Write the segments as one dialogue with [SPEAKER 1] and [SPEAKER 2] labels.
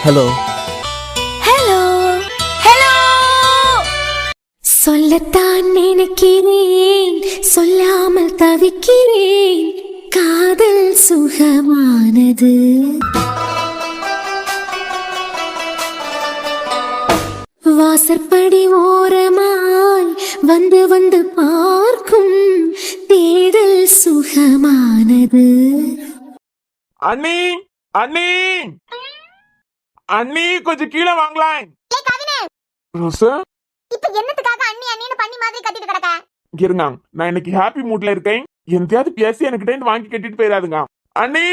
[SPEAKER 1] Hello
[SPEAKER 2] hello hello. சொல்லத்தான் நினைக்கிறேன், சொல்லாமல் தவிக்கிறேன். காதல் சுகமானது. வாசற்படி ஓரமாய் வந்து வந்து பார்க்கும் தேடல் சுகமானது.
[SPEAKER 3] அண்ணி அண்ணி அண்ணி கொஞ்சம் கீழே வாங்கலாம். ரோசா,
[SPEAKER 4] இப்ப என்னத்துக்காக அண்ணி அண்ணின்னு பண்ணி மாதிரி கத்திட்டு கிடக்க?
[SPEAKER 3] இருங்க, நான் இன்னைக்கு ஹாப்பி மூட்ல இருக்கேன். எந்தையாவது பேசி எனக்கு வாங்கி கட்டிட்டு போயிடாதுங்க. அண்ணி,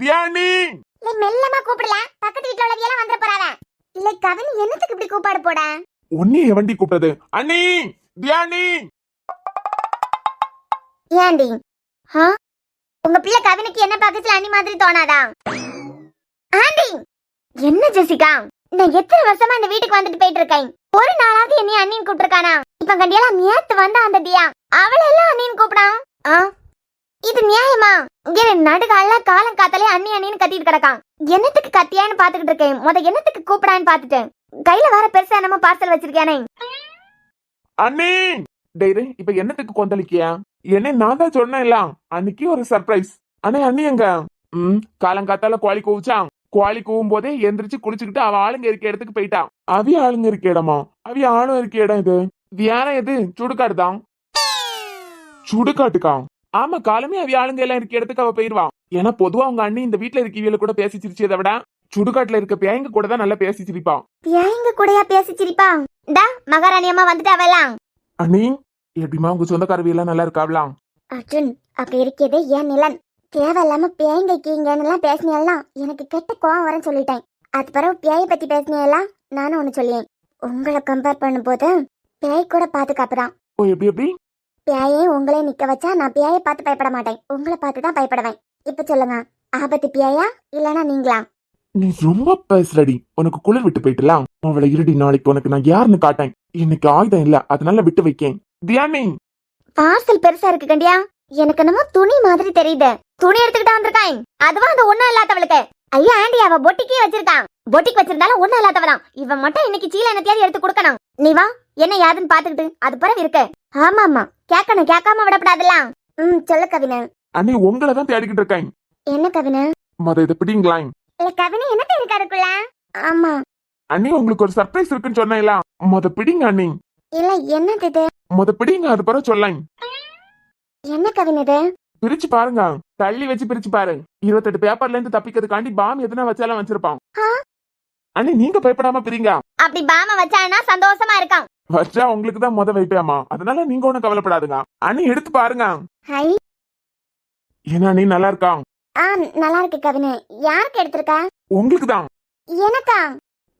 [SPEAKER 3] தியா அண்ணி.
[SPEAKER 4] இல்ல மெல்லமா கூப்பிடல, பக்கத்து வீட்டுல உள்ளவியெல்லாம் வந்துட போறாங்க. இல்ல கவினி என்னத்துக்கு இப்படி கூப்பாடு போட?
[SPEAKER 3] ஒன்னே வண்டி கூப்பிட்டது. அண்ணி, தியா அண்ணி.
[SPEAKER 4] ஏண்டி உங்க பிள்ளை கவினுக்கு என்ன பக்கத்துல அண்ணி மாதிரி தோணாதா? ஆண்டி, என்ன ஜெசிகா, நான் எத்தனை வருஷமா இந்த வீட்டுக்கு வந்துட்டு போயிட்டு இருக்கேன். ஒரு நாளாவது என்னை அண்ணின்னு கூப்பிட்டுருக்கானா? இப்ப கண்டியெல்லாம் நேத்து வந்தா அந்த தியா, அவளெல்லாம் அண்ணின்னு கூப்பிடான். இது நியாயமா? இங்க நடுகால காலம் காத்தாலே அண்ணி அண்ணின்னு கத்திட்டு கிடக்கான். என்னத்துக்கு கத்தியான்னு பாத்துக்கிட்டு இருக்கேன். என்னத்துக்கு கூப்பிடான்னு பாத்துட்டேன். கையில வேற பெருசா என்னமோ பார்சல் வச்சிருக்கானே.
[SPEAKER 3] அண்ணி, டேய் இப்ப என்னத்துக்கு கொந்தளிக்கியா? என்ன நான் தான் சொன்னேன்ல அன்னைக்கு ஒரு சர்ப்ரைஸ். அண்ணே அண்ணி எங்க? காலங்காத்தால கோழி கூவிச்சான். கோழி கூவும் போதே எந்திரிச்சு குளிச்சுக்கிட்டு அவ ஆளுங்க இருக்க இடத்துக்கு போயிட்டான். அவிய ஆளுங்க இருக்க இடமா? அவிய ஆளும் இருக்க இடம் இது வேற எது? சுடுகாடுதான். சுடுகாட்டுக்கா? ஆமா, காலமே அவிய ஆளுங்க எல்லாம் இருக்க இடத்துக்கு அவ போயிருவான். ஏன்னா பொதுவா அவங்க அண்ணி இந்த வீட்டுல இருக்கவியல கூட பேசி சிரிச்சதை விட சுடுகாட்டுல இருக்க பேயங்க கூட தான் நல்லா பேசி சிரிப்பான்.
[SPEAKER 4] பேயங்க கூடயா பேசி சிரிப்பான்? மகாராணி அம்மா வந்துட்டு அவெல்லாம்.
[SPEAKER 3] அண்ணி, எப்படிமா உங்க சொந்தக்காரவியெல்லாம் நல்லா இருக்காவலாம்?
[SPEAKER 4] அர்ஜுன், அப்ப இருக்கிறதே ஏன் நிலன். தேவையில்லாம பேய்ங்க கீங்கன்னு பேசினெல்லாம் எனக்கு கெட்ட கோவம் வரேன்னு சொல்லிட்டேன். அது பிறகு பேயை பத்தி பேசினெல்லாம் நானும் ஒண்ணு சொல்லியேன். உங்களை கம்பேர் பண்ணும் போது பேய் கூட பாதுகாப்புதான்.
[SPEAKER 3] ஓ, எப்படி எப்படி?
[SPEAKER 4] பேயை உங்களே நிக்க வச்சா நான் பேயை பார்த்து பயப்பட மாட்டேன், உங்களை பார்த்து தான் பயப்படுவேன். இப்ப சொல்லுங்க, ஆபத்து பேயா இல்லனா நீங்களா?
[SPEAKER 3] நீ ரொம்ப பேசுறடி. உனக்கு குளிர் விட்டு போயிட்டுலாம். அவளை இருடி, நாளைக்கு உனக்கு நான் யாருன்னு காட்டேன். இன்னைக்கு ஆயுதம் இல்ல, அதனால விட்டு வைக்கேன். தியானி,
[SPEAKER 4] பார்சல் பெருசா இருக்கு கண்டியா. எனக்கு என்னமோ துணி மாதிரி தெரியுது. துணி எடுத்துக்கிட்டா வந்திருக்கான். அதுவா அந்த ஒண்ணும் இல்லாதவளுக்கு. ஐயா ஆண்டி, அவ பொட்டிக்கே வச்சிருக்கான். பொட்டிக்கு வச்சிருந்தாலும் ஒண்ணும் இல்லாதவளாம். இவன் மட்டும் இன்னைக்கு சீல என்னத்தையாவது எடுத்து கொடுக்கணும். நீ வா, என்ன யாதுன்னு பாத்துக்கிட்டு அது பிறகு இருக்கு. ஆமா ஆமா, கேட்கணும், கேட்காம விடப்படாதுல்ல. சொல்லு கவின.
[SPEAKER 3] அண்ணி உங்களை தான் தேடிக்கிட்டு இருக்கேன்.
[SPEAKER 4] என்ன கவின?
[SPEAKER 3] மொத இதை பிடிங்களா?
[SPEAKER 4] இல்ல கவின, என்ன இருக்காருக்குள்ள? ஆமா
[SPEAKER 3] அண்ணி, உங்களுக்கு ஒரு சர்ப்ரைஸ் இருக்குன்னு சொன்னேன்ல, மொத பிடிங்க அண்ணி.
[SPEAKER 4] இல்ல என்னது இது?
[SPEAKER 3] மொத பிடிங்க, அது பிறகு சொல்லாங்க.
[SPEAKER 4] என்ன கவின இது?
[SPEAKER 3] பிரிச்சு பாருங்க, தள்ளி வச்சு பிரிச்சு பாரு. 28 பேப்பர்ல இருந்து தப்பிக்கிறதுக்காண்டி பாம் எதுனா வச்சாலும் வச்சிருப்பான். அண்ணி, நீங்க பயப்படாம பிரிங்க.
[SPEAKER 4] அப்படி பாம வச்சானா சந்தோஷமா இருக்கான்.
[SPEAKER 3] வச்சா உங்களுக்கு தான் மொத வைப்பேமா, அதனால நீங்க ஒண்ணும் கவலைப்படாதுங்க. அண்ணி எடுத்து பாருங்க.
[SPEAKER 4] ஹை,
[SPEAKER 3] ஏன்னா நீ நல்லா இருக்கா?
[SPEAKER 4] நல்லா இருக்கு கவின. யாருக்கு எடுத்திருக்க?
[SPEAKER 3] உங்களுக்கு தான்.
[SPEAKER 4] எனக்கா?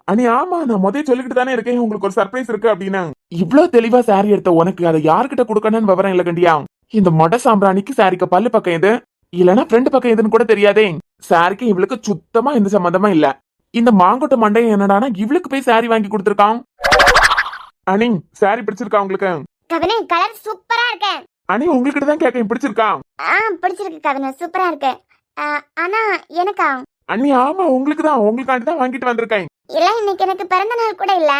[SPEAKER 3] அண்ணி ஆமா, நான் முதல்ல சொல்லிக்கிட்டு தானே இருக்கேன் உங்களுக்கு ஒரு சர்ப்ரைஸ் இருக்கு அப்படின்னு. இவ்வளவு தெளிவா சாரி எடுத்த உனக்கு அதை யாருக்கிட்ட கொடுக்கணும்னு விவரம் இல்ல கண்டியா. இந்த மொட சாம்பிராணிக்கு சாரிக்கு பல்லு பக்கம் எது இல்லனா ஃப்ரெண்ட் பக்கம் எதுன்னு கூட தெரியாதே. சாரிக்கு இவளுக்கு சுத்தமா எந்த சம்பந்தமா இல்ல. இந்த மாங்கொட்ட மண்டையை என்னடானா இவளுக்கு போய் சாரி வாங்கி கொடுத்துருக்கான். அண்ணி, சாரி பிடிச்சிருக்கா உங்களுக்கு?
[SPEAKER 4] கவின, கலர் சூப்பரா இருக்கு.
[SPEAKER 3] அண்ணி, உங்ககிட்ட தான் கேட்க, பிடிச்சிருக்கா?
[SPEAKER 4] பிடிச்சிருக்கு கவின, சூப்பரா இருக்கு. ஆனா எனக்கா?
[SPEAKER 3] அண்ணி ஆமா, உங்களுக்கு தான், உங்களுக்காண்டி தான் வாங்கிட்டு வந்திருக்கேன்.
[SPEAKER 4] இல்ல, இன்னைக்கு எனக்கு பிறந்த நாள் கூட இல்ல.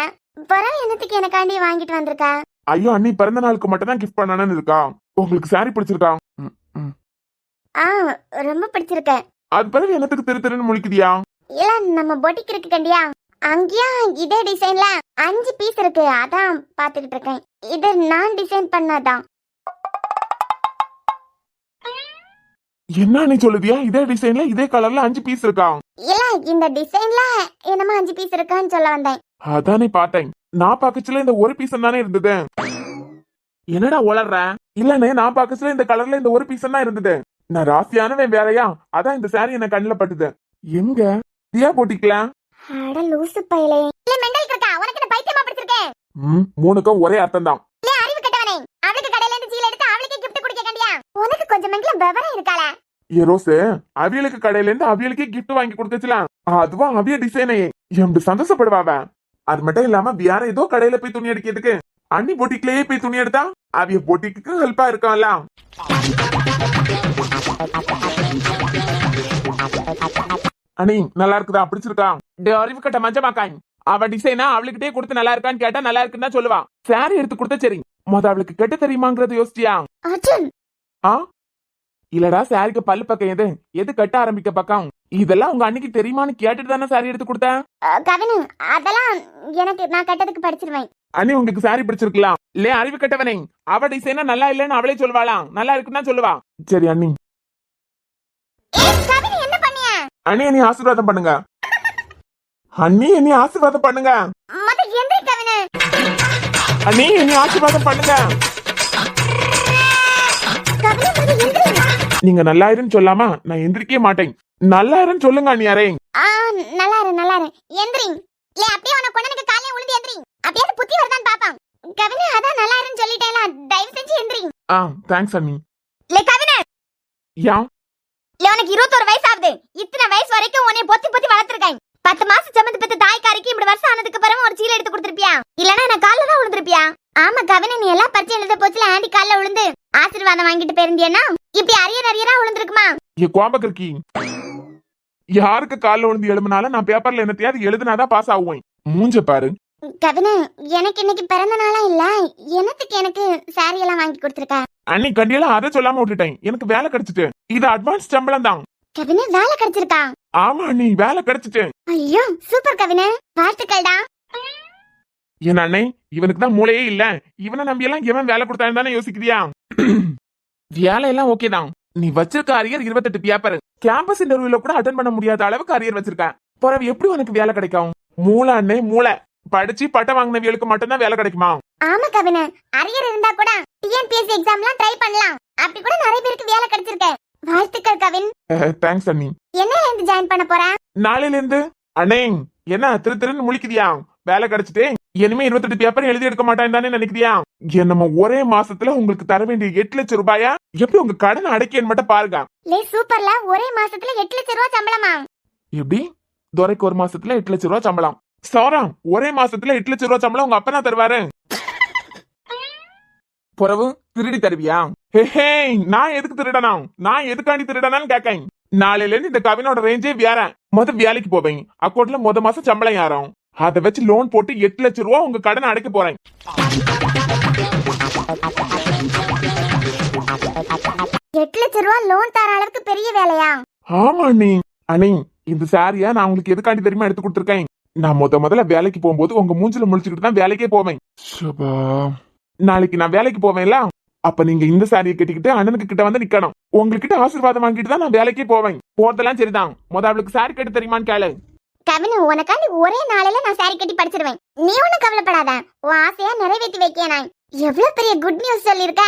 [SPEAKER 4] பிறகு என்னத்துக்கு எனக்காண்டி வாங்கிட்டு வந்திருக்கா?
[SPEAKER 3] ஐயோ அண்ணி, பிறந்த நாளுக்கு மட்டும் தான் கிஃப்ட் பண்ணணும்னு இருக்கா. உங்களுக்கு சாரி பிடிச்சிருக்கா?
[SPEAKER 4] ரொம்ப பிடிச்சிருக்கு.
[SPEAKER 3] அது பிறகு என்னத்துக்கு திரு திருன்னு முழிக்குதியா?
[SPEAKER 4] இல்ல, நம்ம பொட்டிக் இருக்கு கண்டியா, அங்கேயா இதே டிசைன்ல 5 பீஸ் இருக்கு, அதான் பாத்துக்கிட்டு இருக்கேன். இது நான் டிசைன் பண்ணாதான்.
[SPEAKER 3] என்ன நீ சொல்லுதியா? இதே டிசைன்ல இதே கலர்ல 5 பீஸ் இருக்கா?
[SPEAKER 4] இல்ல, இந்த டிசைன்ல என்னமா 5 பீஸ் இருக்கான்னு சொல்ல வந்தேன்.
[SPEAKER 3] அதானே பார்த்தேன். நான் பாக்கச்சுல இந்த ஒரு பீஸ் தானே இருந்தது. என்னடா உளர்ற? இல்லனே, நான் பாக்கச்சுல இந்த கலர்ல இந்த ஒரு பீஸ் தான் இருந்தது. நான் ராசியானவன் வேறையா, அதான் இந்த சாரி என்ன கண்ணுல பட்டுது. எங்க தியா போட்டிக்கலாம்?
[SPEAKER 4] அட லூசு பயலே. இல்ல மெண்டல் இருக்கா, உனக்கு என்ன பைத்தியமா பிடிச்சிருக்கே?
[SPEAKER 3] மூணுக்கும் ஒரே அர்த்தம் தான்.
[SPEAKER 4] இல்ல அறிவு கெட்டவனே, அவளுக்கு கடையில இருந்து சீல எடுத்து அவளுக்கே gift குடிக்க கண்டியா. உனக்கு கொஞ்சம் மெண்டல் விவரம் இருக்கால?
[SPEAKER 3] ஏ ரோஸ், அவியலுக்கு கடையில இருந்து அவியலுக்கே கிஃப்ட் வாங்கி கொடுத்துச்சுலாம். அதுவா அவிய டிசைனே எப்படி சந்தோஷப்படுவாவ. அது மட்டும் இல்லாம வேற ஏதோ கடையில போய் துணி எடுக்கிறதுக்கு அண்ணி பொட்டிக்குலயே போய் துணி எடுத்தா அவிய பொட்டிக்கு ஹெல்ப்பா இருக்கும்ல. அண்ணி நல்லா இருக்குதா, பிடிச்சிருக்கா? அறிவு கட்ட மஞ்சமாக்காய், அவ டிசைனா அவளுக்கிட்டே கொடுத்து நல்லா இருக்கான்னு கேட்டா நல்லா இருக்குன்னு தான் சொல்லுவா. சாரி எடுத்து கொடுத்தா சரி, அவளுக்கு கெட்ட தெரியுமாங்கிறது யோசிச்சியா?
[SPEAKER 4] அர்ஜுன்,
[SPEAKER 3] ஆ இல்லடா, சாரிக்கு பல்லு பக்கம் எது கட்ட ஆரம்பிக்க பக்கம், இதெல்லாம் உங்க அன்னைக்கு தெரியுமான்னு கேட்டுட்டு தானே சாரி எடுத்து கொடுத்தேன்.
[SPEAKER 4] கவினு, அதெல்லாம் எனக்கு நான் கட்டதுக்கு படிச்சிருவேன்.
[SPEAKER 3] அண்ணி உங்களுக்கு சாரி பிடிச்சிருக்கலாம் இல்ல? அறிவு கட்டவனே, அவ டிசைனா நல்லா இல்லன்னு அவளே சொல்வாளாம், நல்லா இருக்குன்னு சொல்லுவா. சரி அண்ணி.
[SPEAKER 4] கவினு, என்ன பண்ணிய?
[SPEAKER 3] அண்ணி என்னை ஆசீர்வாதம் பண்ணுங்க. அண்ணி என்னை ஆசீர்வாதம் பண்ணுங்க.
[SPEAKER 4] மத்த எந்திரி கவினு.
[SPEAKER 3] அண்ணி என்னை ஆசீர்வாதம் பண்ணுங்க.
[SPEAKER 4] கவினு, மத்த எந்திரி.
[SPEAKER 3] நீங்க நல்லாயிருன்னு சொல்லாமா நான் எந்திரிக்கவே மாட்டேன். நல்லாயிருன்னு சொல்லுங்க அண்ணியாரே.
[SPEAKER 4] நல்லா இரு எந்திரி. லே, அப்படியே உன கொண்டனுக்கு காலையே உளுந்து எந்திரி. அப்படியே புத்தி வரதான் பாப்பான். கவினு, அதான் நல்லா இருன்னு சொல்லிட்டேல, தயவு செஞ்சு எந்திரி.
[SPEAKER 3] தேங்க்ஸ் அண்ணி.
[SPEAKER 4] லே கவினு,
[SPEAKER 3] யா
[SPEAKER 4] லே உனக்கு 21 வயசு ஆகுது. இத்தனை வயசு வரைக்கும் உன்னை பொத்தி பொத்தி வளர்த்திருக்கேன். 10 மாசம் சமந்து பெத்த தாய்க்காரிக்கு இப்படி வருஷம் ஆனதுக்கு பிறகு ஒரு சீலை எடுத்து கொடுத்திருப்பியா? இல்லனா நான் கால்ல தான் விழுந்திருப்பியா? ஆமா கவினு, நீ எல்லாம் பரிச்சை எழுத போச்சுல ஆண்டி கால்ல விழுந்து ஆசீர்வாதம் வாங்கிட்டு போயிருந்தியனா இப்படி அரியரா விழுந்திருக்குமா?
[SPEAKER 3] கோபகர்கி, யாருக்கு கால்ல விழுந்து எழுமினாலும் நான் பேப்பர்ல என்னத்தையாவது எழுதுனாதான் பாஸ் ஆகுவேன். மூஞ்ச பாரு.
[SPEAKER 4] கவினு, எனக்கு இன்னைக்கு பிறந்த நாளா இல்ல, எனக்கு சாரி எல்லாம் வாங்கி கொடுத்திருக்க.
[SPEAKER 3] அன்னி கண்டியெல்லாம் அதை சொல்லாம விட்டுட்டேன். எனக்கு வேலை கிடைச்சிட்டு, இது அட்வான்ஸ் சம்பளம் தான்.
[SPEAKER 4] கவினு, வேலை கிடைச்சிருக்கா?
[SPEAKER 3] ஆமா அண்ணி, வேலை கிடைச்சிட்டு.
[SPEAKER 4] ஐயோ சூப்பர் கவினு, வாழ்த்துக்கள்டா.
[SPEAKER 3] என் அண்ணே, இவனுக்கு தான் மூளையே இல்ல. இவனை நம்பி எல்லாம் எவன் வேலை கொடுத்தான்னு தானே யோசிக்கிறியா? வேலை எல்லாம் ஓகே தான். நீ வச்சிருக்க அரியர் 28 பேப்பர். கேம்பஸ் இன்டர்வியூல கூட அட்டன் பண்ண முடியாத அளவுக்கு அரியர் வச்சிருக்க. பிறகு எப்படி உனக்கு வேலை கிடைக்கும்? மூளை அண்ணே மூளை. படிச்சு பட்டம் வாங்கினவியலுக்கு மட்டும்தான் வேலை கிடைக்குமா?
[SPEAKER 4] ஆமா கவினு, அரியர் இருந்தா கூட டிஎன்பிஎஸ்சி எக்ஸாம்லாம் ட்ரை பண்ணலாம். அப்படி கூட நிறைய பேருக்கு வேலை கிடைச்சிருக்கு. வாழ்த்துக்கள் கவின்.
[SPEAKER 3] தேங்க்ஸ் அண்ணி.
[SPEAKER 4] என்னையில இருந்து ஜாயின் பண்ண போற?
[SPEAKER 3] நாளையில இருந்து. அண்ணே என்ன திருன்னு முழிக்குதியா? வேலை கிடைச்சிட்டு இனிமே 28 பேப்பர் எழுதி எடுக்க மாட்டான்னு தானே நினைக்கிறியா? என்னமோ ஒரே மாசத்துல உங்களுக்கு தர வேண்டிய 8 லட்சம் ரூபாயா? எப்படி உங்க கடன் அடைக்கன்னு மட்டும் பாருங்க.
[SPEAKER 4] லே சூப்பர்ல, ஒரே மாசத்துல 8 லட்சம் ரூபாய் சம்பளமா?
[SPEAKER 3] எப்படி? துரைக்கு ஒரு மாசத்துல 8 லட்சம் ரூபாய் சம்பளம். சாரா, ஒரே மாசத்துல 8 லட்சம் ரூபாய் சம்பளம் உங்க அப்பா தான் தருவாரு. புறவு திருடி தருவியா? நான் எதுக்கு திருடனா? நான் எதுக்காண்டி திருடனான்னு கேக்கேன். நாளையில இருந்து இந்த கவினோட ரேஞ்சே வேற. வேலைக்கு போவேன். அக்கௌண்ட்ல மாசம் சம்பளம் யாரும் அதை வச்சு லோன் போட்டு 8 லட்சம் ரூபாய் உங்க கடன் அடைக்க போறேன்.
[SPEAKER 4] 8 லட்சம் ரூபாய் லோன் தர அளவுக்கு பெரிய வேலையா?
[SPEAKER 3] ஆமா அண்ணி. அண்ணி, இந்த சாரியா நான் உங்களுக்கு எதுக்காண்டி தெரியுமா எடுத்து கொடுத்துருக்கேன்? நான் முதல்ல வேலைக்கு போகும்போது உங்க மூஞ்சில முழிச்சுக்கிட்டு தான் வேலைக்கே போவேன். நாளைக்கு நான் வேலைக்கு போவேன்ல, அப்ப நீங்க இந்த சாரியை கட்டிக்கிட்டு அண்ணனுக்கு கிட்ட வந்து நிக்கணும். உங்ககிட்ட ஆசீர்வாதம் வாங்கிட்டு தான் நான் வேலைக்கே போவேன். போறதெல்லாம் சரிதான், அவளுக்கு சாரி கட்டி தெரியுமான்னு கேளு.
[SPEAKER 4] கவினு, உனக்காண்டி ஒரே நாளையில நான் சாரி கட்டி படிச்சிருவேன். நீ ஒண்ணும் கவலைப்படாத, உன் ஆசையா நிறைவேற்றி வைக்க. நான் எவ்வளவு பெரிய குட் நியூஸ் சொல்லிருக்க.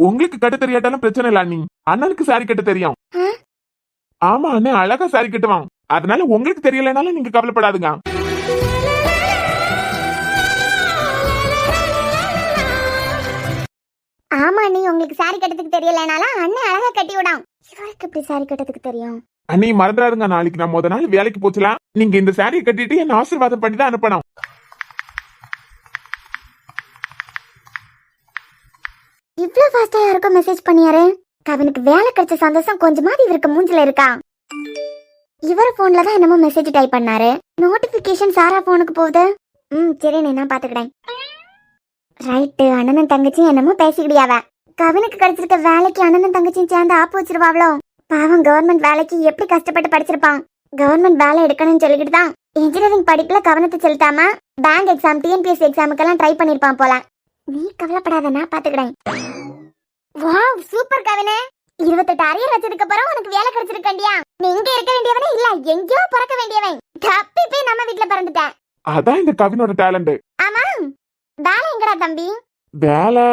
[SPEAKER 3] உங்களுக்கு கட்ட தெரியாட்டாலும் பிரச்சனை இல்ல அண்ணி, அண்ணனுக்கு சாரி கட்ட தெரியும். ஆமா அண்ணன் அழகா சாரி கட்டுவான். அதனால உங்களுக்கு தெரியலனாலும் நீங்க கவலைப்படாதுங்க.
[SPEAKER 4] ஆமா நீ உங்களுக்கு சாரி கட்டத்துக்கு தெரியலனாலும் அண்ணன் அழகா கட்டி விடான். இவருக்கு இப்படி சாரி கட்டத்துக்கு தெரியும்?
[SPEAKER 3] அண்ணி மறந்துடாதுங்க, நாளைக்கு நான் நாள் வேலைக்கு போச்சலாம். நீங்க இந்த சாரியை கட்டிட்டு என்ன ஆசீர்வாதம் பண்ணி தான் அனுப்பணும்.
[SPEAKER 4] இவ்ளோ ஃபாஸ்டா யாருக்கும் மெசேஜ் பண்ணியாரு? கவினுக்கு வேலை கிடைச்ச சந்தோஷம் கொஞ்சமாவது இவருக்கு மூஞ்சில இருக்கா? இவர் போன்ல தான் என்னமோ மெசேஜ் டைப் பண்ணாரு. நோட்டிபிகேஷன் சாரா போனுக்கு போகுது. சரி, நான் பாத்துக்கிறேன். ரைட்டு, அண்ணனும் தங்கச்சியும் என்னமோ பேசிக்கிடியாவ. கவினுக்கு கிடைச்சிருக்க வேலைக்கு அண்ணனும் தங்கச்சியும் சேர்ந்து ஆப்பு வச்சிருவாவளோ? பாவம், கவர்மெண்ட் வேலைக்கு எப்படி கஷ்டப்பட்டு படிச்சிருப்பான். கவர்மெண்ட் வேலை எடுக்கணும்னு சொல்லிக்கிட்டு தான் இன்ஜினியரிங் படிப்புல கவனத்தை செலுத்தாம பேங்க் எக்ஸாம், டிஎன்பிஎஸ்சி எக்ஸாமுக்கெல்லாம் ட்ரை பண்ணிருப்பான் போல. நீ கவலைப்படாத, நான் பாத்துக்கிறேன். Wow, super கவினே. 28 அரியர் வச்சதுக்கு அப்புறம் உனக்கு வேலை கிடைச்சிருக்கண்டியா? நீ இங்க இருக்க வேண்டியவனே இல்ல, எங்கேயோ பிறக்க வேண்டியவன். தப்பி போய் நம்ம வீட்டுல பிறந்துட்டேன்.
[SPEAKER 3] அதான் இந்த கவினோட டேலண்ட்.
[SPEAKER 4] ஆமா, வேலை எங்கடா தம்பி?
[SPEAKER 3] வேலை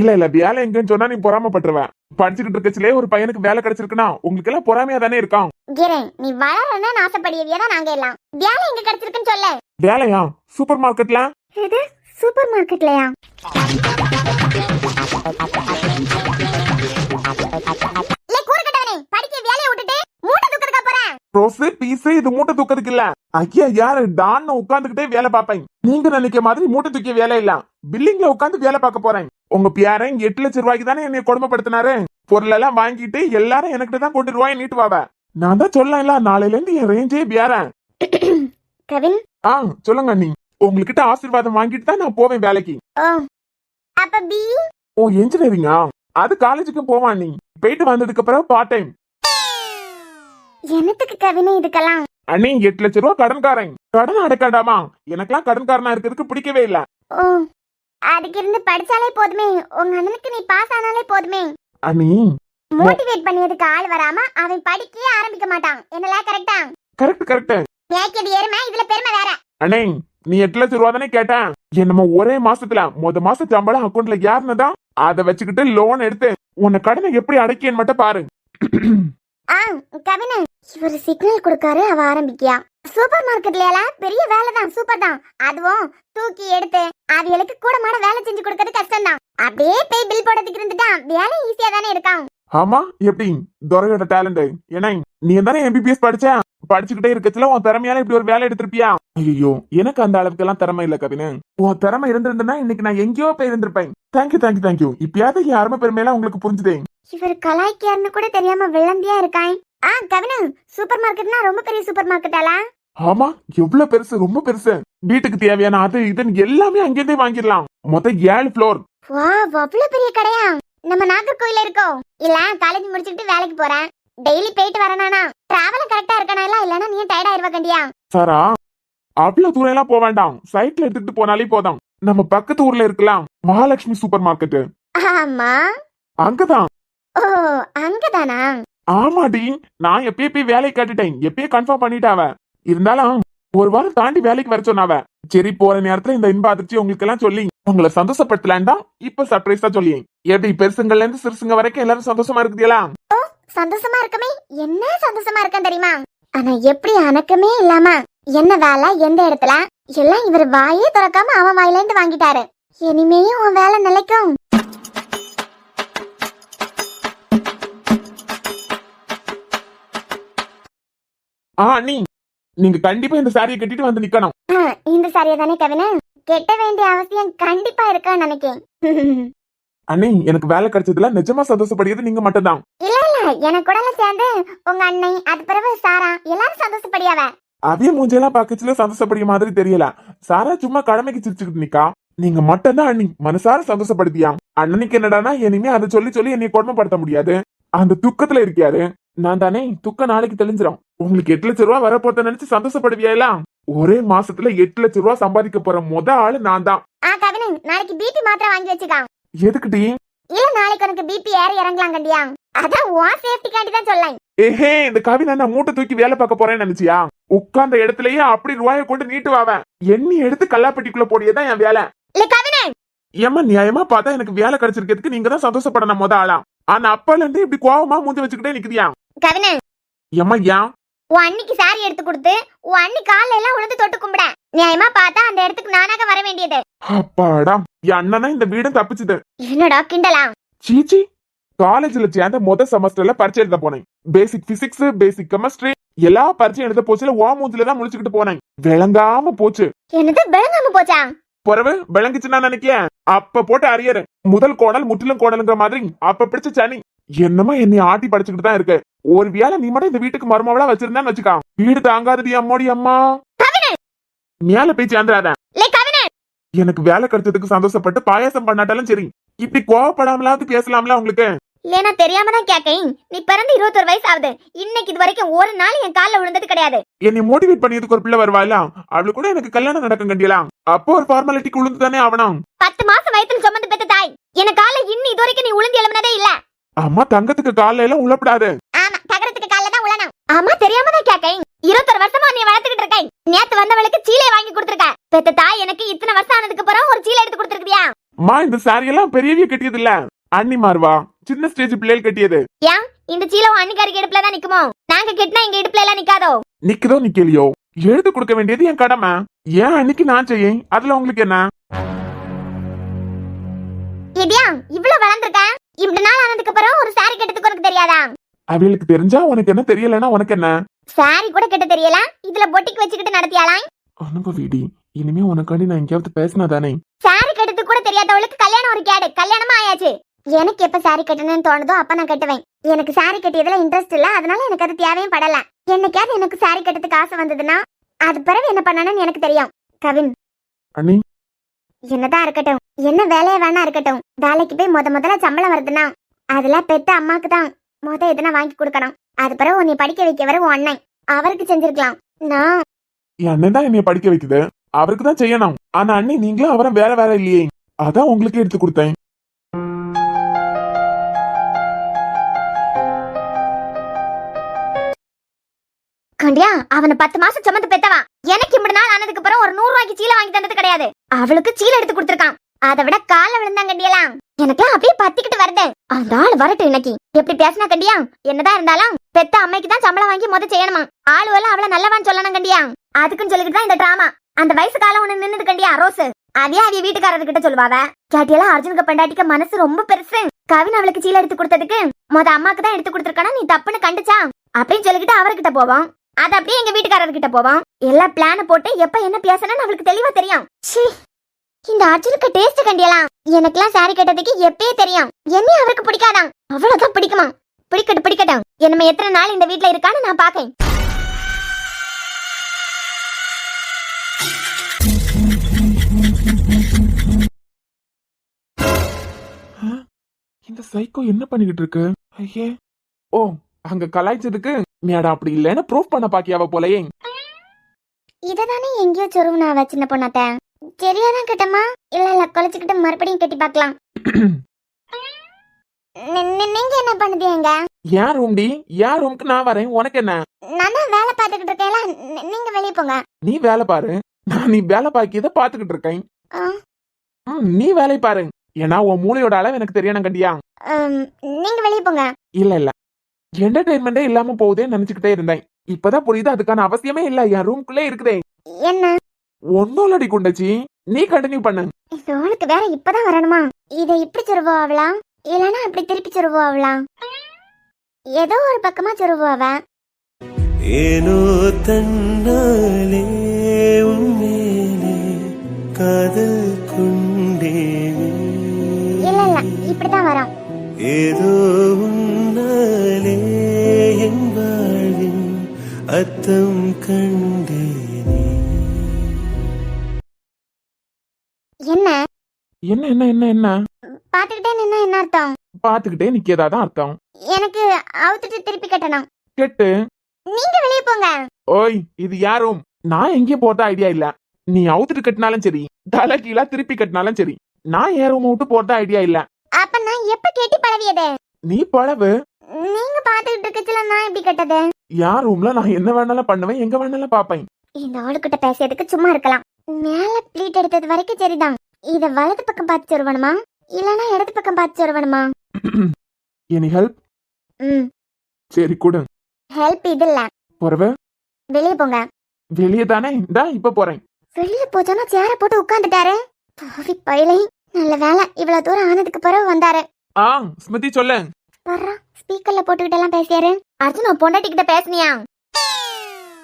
[SPEAKER 3] இல்ல வேலை எங்கன்னு சொன்னா நீ பொறாமப்பட்டுருவ. படிச்சுக்கிட்டு இருக்கச்சிலே ஒரு பையனுக்கு வேலை கிடைச்சிருக்குன்னா உங்களுக்கு எல்லாம் பொறாமையா தானே இருக்கான்.
[SPEAKER 4] நீ வளரணும்னு ஆசைப்படியவியதான் நாங்க எல்லாம். வேலை எங்க கிடைச்சிருக்குன்னு சொல்ல.
[SPEAKER 3] வேலையா? சூப்பர் மார்க்கெட்ல.
[SPEAKER 4] எது சூப்பர் மார்க்கெட்லயா? படிக்க வேலையை விட்டுட்டு மூட்டை தூக்கிறதுக்கு போறேன்.
[SPEAKER 3] ரோஸ் பீஸ் இது மூட்டை தூக்கிறதுக்கு இல்ல. ஐயா யாரு டான்னு உட்காந்துக்கிட்டே வேலை பார்ப்பேன். நீங்க நினைக்க மாதிரி மூட்டை தூக்கிய வேலை இல்ல, பில்லிங்ல உட்காந்து வேலை பார்க்க போறேன். உங்க பியாரன் 8 லட்சம் ரூபாய்க்கு தானே என்னை கொடுமைப்படுத்தினாரு. பொருள் எல்லாம் வாங்கிட்டு எல்லாரும் எனக்கிட்ட தான் கொண்டு ரூபாய் நீட்டுவாவ. நான் தான் சொல்லல நாளையில இருந்து என் ரேஞ்சே பேரேன்.
[SPEAKER 4] கவின்.
[SPEAKER 3] சொல்லுங்க அண்ணி. உங்ககிட்ட ஆசீர்வாதம் வாங்கிட்டு தான் நான் போவேன் வேலைக்கு.
[SPEAKER 4] ஓ அப்ப பி.
[SPEAKER 3] ஓ இன்ஜினியரிங்கா? அது காலேஜுக்கு போவான் அண்ணி. போயிட்டு வந்ததுக்கு அப்புறம் பார்ட் டைம்.
[SPEAKER 4] என்னத்துக்கு கவினே இதுக்கெல்லாம்?
[SPEAKER 3] அண்ணி 8 லட்சம் ரூபாய் கடன்காரன். கடன் அடைக்காண்டாமா? எனக்கெல்லாம் கடன்காரனா இருக்கிறதுக்கு பிடிக்கவே இல்ல.
[SPEAKER 4] ஓ அதுக்கு இருந்து படிச்சாலே போதுமே, உங்க அண்ணனுக்கு நீ பாஸ் ஆனாலே போதுமே.
[SPEAKER 3] அண்ணி
[SPEAKER 4] மோட்டிவேட் பண்ணியதுக்கு ஆள் வராம அவன் படிக்கவே ஆரம்பிக்க மாட்டான். என்னல கரெக்டா?
[SPEAKER 3] கரெக்ட்.
[SPEAKER 4] கேக்குது எருமை, இதுல பெருமை வேற.
[SPEAKER 3] அண்ணே நீ 8 லட்சம் ரூபா தானே கேட்டேன். என்னமோ ஒரே மாசத்துல மாச சம்பளம் அக்கௌண்ட்ல யாருன்னதான் அதை வச்சுக்கிட்டு லோன் எடுத்து உன்னை கடனை எப்படி அடைக்கேன்னு மட்டும் பாரு.
[SPEAKER 4] கவினு இவரு சிக்னல் கொடுக்காரு, அவ ஆரம்பிக்கியா. சூப்பர் மார்க்கெட்ல பெரிய வேலை தான், சூப்பர் தான். அதுவும் தூக்கி எடுத்து அவிகளுக்கு கூட மாட வேலை செஞ்சு கொடுக்கறது கஷ்டம் தான். அப்படியே போய் பில் போடுறதுக்கு இருந்துட்டா வேலை ஈஸியா தானே இருக்கான்.
[SPEAKER 3] ஆமா எப்படி துரையோட டேலண்ட். ஏன்னா நீ தானே எம்பிபிஎஸ் படிச்சுக்கிட்டே இருக்கச்சுல உன் திறமையால இப்படி ஒரு வேலை எடுத்திருப்பியா? ஐயோ எனக்கு அந்த அளவுக்கு எல்லாம் திறமை இல்ல கவினு. உன் திறமை இருந்திருந்தா இன்னைக்கு நான் எங்கேயோ போய் இருந்திருப்பேன். தேங்க்யூ. இப்பயாவது யாருமே பெருமையெல்லாம் உங்களுக்கு புரிஞ்சுதே.
[SPEAKER 4] இவர் கலாய்க்காருன்னு கூட தெரியாம விளந்தியா இருக்கான். கவினு சூப்பர் மார்க்கெட்னா ரொம்ப பெரிய சூப்பர் மார்க்கெட்டாலா?
[SPEAKER 3] ஆமா எவ்வளவு பெருசு, ரொம்ப பெருசு. வீட்டுக்கு தேவையான அது இதுன்னு எல்லாமே அங்கேயே வாங்கிடலாம். மொத்தம் 7 ஃப்ளோர்.
[SPEAKER 4] வா அவ்வளவு பெரிய கடையா? நம்ம நாகர்கோயில இருக்கோம். இல்ல காலேஜ் முடிச்சுட்டு வேலைக்கு போறேன். டெய்லி போயிட்டு வரனானா டிராவல் கரெக்டா இருக்கனா? இல்லனா நீ டயர்ட் ஆயிருவ கண்டியா?
[SPEAKER 3] சாரா அவ்வளவு தூரம் எல்லாம் போக வேண்டாம். சைக்கிள் எடுத்துட்டு போனாலே போதும். நம்ம பக்கத்து ஊர்ல இருக்கலாம் மகாலட்சுமி சூப்பர் மார்க்கெட்.
[SPEAKER 4] ஆமா
[SPEAKER 3] அங்கதான்.
[SPEAKER 4] ஓ அங்கதானா?
[SPEAKER 3] ஆமாடி நான் எப்பயே வேலைக்கு கேட்டுட்டேன். எப்பயே கன்ஃபார்ம் பண்ணிட்டாவ. இருந்தாலும் ஒரு வாரம் தாண்டி வேலைக்கு வர சொன்னாவ. சரி போற நேரத்துல இந்த இன்ப அதிர்ச்சி உங்களுக்கு எல்லாம் சொல்லி உங்களை சந்தோஷப்படுத்தலான் தான் இப்ப சர்ப்ரைஸா சொல்லி. எப்படி பெருசுங்கள்ல இருந்து சிறுசுங்க வரைக்கும் எல்லாரும் சந்தோஷமா இருக்குதா?
[SPEAKER 4] சந்தோஷமா இருக்கமே, என்ன சந்தோஷமா இருக்கேன் தெரியுமா? ஆனா எப்படி அணக்கமே இல்லாம என்ன வேலை எந்த இடத்துல எல்லாம் இவர் வாயே திறக்காம அவன் வாயில இருந்து வாங்கிட்டாரு. இனிமேயும் உன் வேலை நிலைக்கும்.
[SPEAKER 3] அண்ணி நீங்க கண்டிப்பா இந்த சாரியை கட்டிட்டு வந்து நிக்கணும்.
[SPEAKER 4] இந்த சாரியை தானே கவினு கெட்ட வேண்டிய அவசியம் கண்டிப்பா இருக்கான்னு நினைக்கிறேன்.
[SPEAKER 3] அண்ணி எனக்கு வேலை கிடைச்சதுல நிஜமா சந்தோஷப்படுகிறது நீங்க மட்டும்தான்.
[SPEAKER 4] இல்ல எனக்கு கூட சேர்ந்து உங்க அண்ணன் அது பிறகு சாரா எல்லாரும் சந்தோஷப்படியாவ.
[SPEAKER 3] அவிய மூஞ்செல்லாம் பாக்கச்சுல சந்தோஷப்படிய மாதிரி தெரியல. சாரா சும்மா கடமைக்கு சிரிச்சுக்கிட்டு நிக்கா. நீங்க மட்டும்தான் அண்ணி மனசார சந்தோஷப்படுத்தியா. அண்ணனுக்கு என்னடானா இனிமே அதை சொல்லி என்னை கொடுமைப்படுத்த முடியாது. அந்த துக்கத்துல இருக்காரு. நான் தானே துக்கம் நாளைக்கு தெளிஞ்சிடும். உங்களுக்கு 8 லட்சம் ரூபாய் வரப்போத நினைச்சு சந்தோஷப்படுவியா? ஒரே மாசத்துல 8 லட்சம் ரூபாய் சம்பாதிக்க போற ஆளு நான் தான்.
[SPEAKER 4] கவினு நாளைக்கு பிபி மாத்திரை வாங்கி வச்சுக்கான்.
[SPEAKER 3] எதுக்குடி?
[SPEAKER 4] இல்ல நாளைக்கு உனக்கு பிபி ஏறி இறங்கலாம் கண்டியா? அதான் உன் சேஃப்டிக்காண்டி தான் சொல்லேன்.
[SPEAKER 3] ஏஹே இந்த கவினா நான் மூட்டை தூக்கி வேலை பார்க்க போறேன்னு நினைச்சியா? உட்கார்ந்த இடத்துலயே அப்படி ரூபாயை கொண்டு நீட்டு வாவேன். எண்ணி எடுத்து கல்லாப்பட்டிக்குள்ள போடியதான் என் வேலை.
[SPEAKER 4] இல்ல கவினு
[SPEAKER 3] ஏமா நியாயமா பார்த்தா எனக்கு வேலை கிடைச்சிருக்கிறதுக்கு நீங்க தான் சந்தோஷப்படணும் ஆளா. ஆனா அப்பல இருந்து இப்படி கோவமா மூஞ்சி வச்சுக்கிட்டே நிக்குதியா?
[SPEAKER 4] கவினு
[SPEAKER 3] ஏமா ஏன்
[SPEAKER 4] உன் அன்னிக்கு சாரி எடுத்து கொடுத்து உன் அண்ணி கால எல்லாம் உழுந்து தொட்டு கும்பிட. நியாயமா பார்த்தா அந்த இடத்துக்கு நானாக வர வேண்டியது.
[SPEAKER 3] அப்பாடா என் அண்ணன் இந்த வீடும் தப்பிச்சுது.
[SPEAKER 4] என்னடா கிண்டலா?
[SPEAKER 3] சீச்சி காலேஜ்ல சேர்ந்த செமஸ்டர்ல பரீட்சை எழுத போனேன். பேசிக் பிசிக்ஸ் பேசிக் கெமிஸ்ட்ரி எல்லா பரீட்சையும் எழுத போச்சுல ஓ மூஞ்சில தான் முழிச்சுக்கிட்டு போனேன். விளங்காம போச்சு.
[SPEAKER 4] என்னது விளங்காம போச்சா?
[SPEAKER 3] பிறகு விளங்குச்சுன்னா நினைக்கிறேன். அப்ப போட்டு அரியரு முதல் கோணல் முற்றிலும் கோணல்ங்கிற மாதிரி அப்ப பிடிச்ச சனி என்னமா என்னை ஆட்டி படிச்சுக்கிட்டு தான் இருக்கு. ஒரு வேலை நீ மட்டும் இந்த வீட்டுக்கு மருமவளா வச்சிருந்தான்னு வச்சுக்கா வீடு தாங்காதடி அம்மாடி அம்மா. மேல போய் சேர்ந்துடாத. எனக்கு வேலை கிடைச்சதுக்கு சந்தோஷப்பட்டு பாயாசம் பண்ணாட்டாலும் சரி இப்படி கோவப்படாமலாவது பேசலாம்ல உங்களுக்கு.
[SPEAKER 4] ஏன்னா தெரியாம தான் கேக்கேன். நீ பிறந்து 21 வயசு ஆகுது. இன்னைக்கு இது வரைக்கும் ஒரு நாள் என் கால்ல விழுந்தது கிடையாது.
[SPEAKER 3] என்னை மோட்டிவேட் பண்ணியதுக்கு ஒரு பிள்ளை வருவாள். அவளு கூட எனக்கு கல்யாணம் நடக்கும் கண்டியலாம். அப்போ ஒரு ஃபார்மாலிட்டிக்கு உளுந்து தானே ஆவணும்.
[SPEAKER 4] 10 மாசம் வயத்துல சுமந்து பெத்த தாய் என கால இன்னும் இது வரைக்கும் நீ உளுந்து எழுமனதே இல்ல.
[SPEAKER 3] அம்மா தங்கத்துக்கு கால எல்லாம் உழப்படாது.
[SPEAKER 4] ஆமா தகரத்துக்கு கால்ல தான் உழணும். ஆமா தெரியாம தான் கேக்கேன். 21 வருஷமா நீ வளர்த்துக்கிட்டு இருக்கேன். நேத்து வந்தவளுக்கு சீலை வாங்கி கொடுத்திருக்க. பெத்த தாய் எனக்கு இத்தனை வருஷம் ஆனதுக்கு அப்புறம் ஒரு சீலை எடுத்து கொடுத்திருக்கியா?
[SPEAKER 3] அம்மா இந்த சாரி எல்லாம் பெரியவிய கட்டியது இல்ல அண்ணி மாறுவா சின்ன ஸ்டேஜ் பிள்ளைகள் கட்டியது.
[SPEAKER 4] ஏன் இந்த சீலை அன்னிக்காரிக்கு இடுப்புல தான் நிக்குமோ? நாங்க கட்டினா இங்க இடுப்புல எல்லாம் நிக்காதோ?
[SPEAKER 3] நிக்குதோ நிக்கலையோ எழுத்து கொடுக்க வேண்டியது என் கடமை. ஏன் அன்னைக்கு நான் செய்ய அதுல உங்களுக்கு என்ன?
[SPEAKER 4] இடியா இவ்வளவு வளர்ந்திருக்க. இவ்வளவு நாள் ஆனதுக்கு அப்புறம் ஒரு சாரி கட்டத்துக்கு உனக்கு தெரியாதா?
[SPEAKER 3] அவளுக்கு தெரிஞ்சா உனக்கு என்ன தெரியலன்னா உனக்கு என்ன?
[SPEAKER 4] சாரி கூட கட்ட தெரியல இதுல பொட்டிக்கு வச்சுக்கிட்டு நடத்தியாலாம்.
[SPEAKER 3] அனுபவிடி இனிமே உனக்காண்டி நான் எங்கேயாவது பேசினா தானே.
[SPEAKER 4] சாரி கட்டத்துக்கு கூட தெரியாதவளுக்கு கல்யாணம் ஒரு கேடு. கல்யாணமா ஆயாச்சு. எனக்கு எப்ப சாரி கட்டணும்னு தோணுதோ அப்ப நான் கட்டுவேன். எனக்கு சாரி கட்டியதுல இன்ட்ரெஸ்ட் இல்ல, அதனால எனக்கு அது தேவையும் படல. என்னைக்காவது எனக்கு சாரி கட்டதுக்கு ஆசை வந்ததுன்னா அது பிறகு என்ன பண்ணணும்னு எனக்கு தெரியும். கவின்,
[SPEAKER 3] அண்ணி
[SPEAKER 4] என்னதான் இருக்கட்டும், என்ன வேலையா வேணா இருக்கட்டும், வேலைக்கு போய் முதல்ல சம்பளம் வருதுன்னா அதெல்லாம் பெத்த அம்மாக்கு தான் எதனா வாங்கி கொடுக்கணும். அது பிறகு உன்னை படிக்க வைக்கவர உன் அண்ணன், அவருக்கு செஞ்சிருக்கலாம். நான்
[SPEAKER 3] என் அண்ணன் தான் என்னைய படிக்க வைக்குது, அவருக்கு தான் செய்யணும். ஆனா அண்ணி நீங்களும் அவரை வேற இல்லையே, அதான் உங்களுக்கு எடுத்து கொடுத்தேன்.
[SPEAKER 4] கண்டியா அவனை 10 மாசம் சுமந்து பெத்தவா. எனக்கு இப்படி நாள் ஆனதுக்கு அப்புறம் ஒரு 100 ரூபாய்க்கு சீலை வாங்கி தந்தது கிடையாது. அவளுக்கு சீலை எடுத்து கொடுத்துருக்கான். அதை விட கால விழுந்தாங்க கண்டியலாம். எனக்குலாம் அப்படியே பத்திக்கிட்டு வருது. அந்த ஆள் வரட்டும் இன்னைக்கு. எப்படி பேசினா கண்டியா, என்னதான் இருந்தாலும் பெத்த அம்மைக்கு தான் சம்பளம் வாங்கி செய்யணுமா. ஆளுவெல்லாம் அவளை நல்லவான்னு சொல்லணும் கண்டியா. அதுக்குன்னு சொல்லிட்டு தான் இந்த டிராமா. அந்த வயசு காலம் ஒண்ணு நின்னுது கண்டியா ரோஸ். அவையா அவிய வீட்டுக்காரர்கிட்ட சொல்லுவாவ. கேட்டியெல்லாம் அர்ஜுனுக்கு பெண்டாட்டிக்க மனசு ரொம்ப பெருசு. கவின் அவளுக்கு சீலை எடுத்து கொடுத்ததுக்கு அம்மாக்கு தான் எடுத்து கொடுத்துருக்கானா, நீ தப்புன்னு கண்டுச்சா அப்படின்னு சொல்லிக்கிட்டு அவர்கிட்ட போவோம். அது அப்படியே எங்க வீட்டுக்காரர்கிட்ட போவோம். எல்லா பிளான போட்டு எப்ப என்ன பேசணும்னு அவளுக்கு தெளிவா தெரியும். இந்த அர்ஜுனுக்கு டேஸ்ட் கண்டியலாம். எனக்கெல்லாம் சாரி கட்டதுக்கு எப்பயே தெரியும். என்ன அவருக்கு பிடிக்காதான், அவ்வளவுதான் பிடிக்குமா. பிடிக்கட்டும். என்னமே எத்தனை நாள் இந்த வீட்டுல இருக்கான்னு நான் பாக்கேன்.
[SPEAKER 3] இந்த சைக்கோ என்ன பண்ணிக்கிட்டு இருக்கு? ஐயே, ஓ அங்க கலாய்ச்சதுக்கு மேடா அப்படி இல்லன்னு ப்ரூஃப் பண்ண பாக்கியாவ போலயே.
[SPEAKER 4] இததானே எங்கேயோ சொருவுனாவ சின்ன பொண்ணாத்த. சரியாதான் கட்டமா இல்ல கொலைச்சுக்கிட்டு மறுபடியும் கட்டி பாக்கலாம். நீங்க என்ன பண்ணுதீங்க?
[SPEAKER 3] யார் ரூம்டி? யார் ரூமுக்கு நான் வரேன், உனக்கு என்ன?
[SPEAKER 4] நான் தான் வேலை பார்த்துக்கிட்டு இருக்கேன், நீங்க வெளியே போங்க.
[SPEAKER 3] நீ வேலை பாரு, நான் நீ வேலை பாக்கியத பாத்துக்கிட்டு இருக்கேன். நீ வேலை பாரு, ஏன்னா உன் மூளையோட அளவு எனக்கு தெரியணும் கண்டியா.
[SPEAKER 4] நீங்க வெளியே போங்க.
[SPEAKER 3] இல்ல என்டர்டைன்மெண்டே இல்லாம போகுதே நினைச்சுக்கிட்டே இருந்தேன். இப்பதான் புரியுது அதுக்கான அவசியமே இல்ல, என் ரூம்குள்ளே இருக்குதே.
[SPEAKER 4] என்ன?
[SPEAKER 3] ஒன்னோலடி குண்டச்சி, நீ கண்டினியூ பண்ணு.
[SPEAKER 4] சோனுக்கு வேற இப்பதான் வரணுமா? இதை இப்படி சொருவாவளா இல்லனா அப்படி திருப்பி சொருவாவளா? ஏதோ ஒரு பக்கமா சொருவாவ.
[SPEAKER 1] ஏனோ தன்னாலே உன்மேலே காதல் கொண்டேனே.
[SPEAKER 4] இல்ல இப்படிதான் வரும்.
[SPEAKER 1] ஏதோ உன்னாலே என் வாழ்வின் அர்த்தம் கண்டேனே.
[SPEAKER 4] என்ன
[SPEAKER 3] என்ன என்ன என்ன என்ன
[SPEAKER 4] பாத்துக்கிட்டே நின்னா என்ன அர்த்தம்?
[SPEAKER 3] பாத்துக்கிட்டே நிக்கதாதான் அர்த்தம்.
[SPEAKER 4] எனக்கு அவுத்துட்டு திருப்பி கட்டணும்.
[SPEAKER 3] கெட்டு
[SPEAKER 4] நீங்க வெளியே போங்க.
[SPEAKER 3] ஓய், இது யாரும் நான் எங்கேயும் போறதா ஐடியா இல்ல. நீ அவுத்துட்டு கட்டினாலும் சரி, தலை கீழா திருப்பி கட்டினாலும் சரி, நான் ஏன் ரூம் விட்டு போறதா ஐடியா இல்ல.
[SPEAKER 4] அப்ப நான் எப்ப கேட்டி பழவியது?
[SPEAKER 3] நீ பழவு.
[SPEAKER 4] நீங்க பாத்துக்கிட்டு இருக்கச்சுல நான் எப்படி கட்டது?
[SPEAKER 3] யார் ரூம்ல நான் என்ன வேணாலும் பண்ணுவேன், எங்க வேணாலும் பாப்பேன்.
[SPEAKER 4] இந்த ஆளுகிட்ட பேசியதுக்கு சும்மா இருக்கலாம். மேல ப்ளீட் எடுத்தது வரைக்கும் சரிதான். இத வலது பக்கம் பார்த்து சொருவணுமா இல்லனா இடது பக்கம் பார்த்து சொருவணுமா?
[SPEAKER 3] Any help? சரி கொடு.
[SPEAKER 4] ஹெல்ப் இது இல்ல.
[SPEAKER 3] போறவ
[SPEAKER 4] வெளியே போங்க.
[SPEAKER 3] வெளியே தானே, இந்தா இப்ப போறேன்.
[SPEAKER 4] வெளியே போச்சோன்னா சேர போட்டு உட்கார்ந்துட்டாரு. பாவி பையலை. நல்ல வேலை இவ்வளவு தூரம் ஆனதுக்கு பிறகு வந்தாரு.
[SPEAKER 3] ஸ்மிருதி சொல்லு.
[SPEAKER 4] வர்றா ஸ்பீக்கர்ல போட்டுக்கிட்டு எல்லாம் பேசியாரு. அர்ஜுன் பொண்டாட்டி கிட்ட பேசுனியா?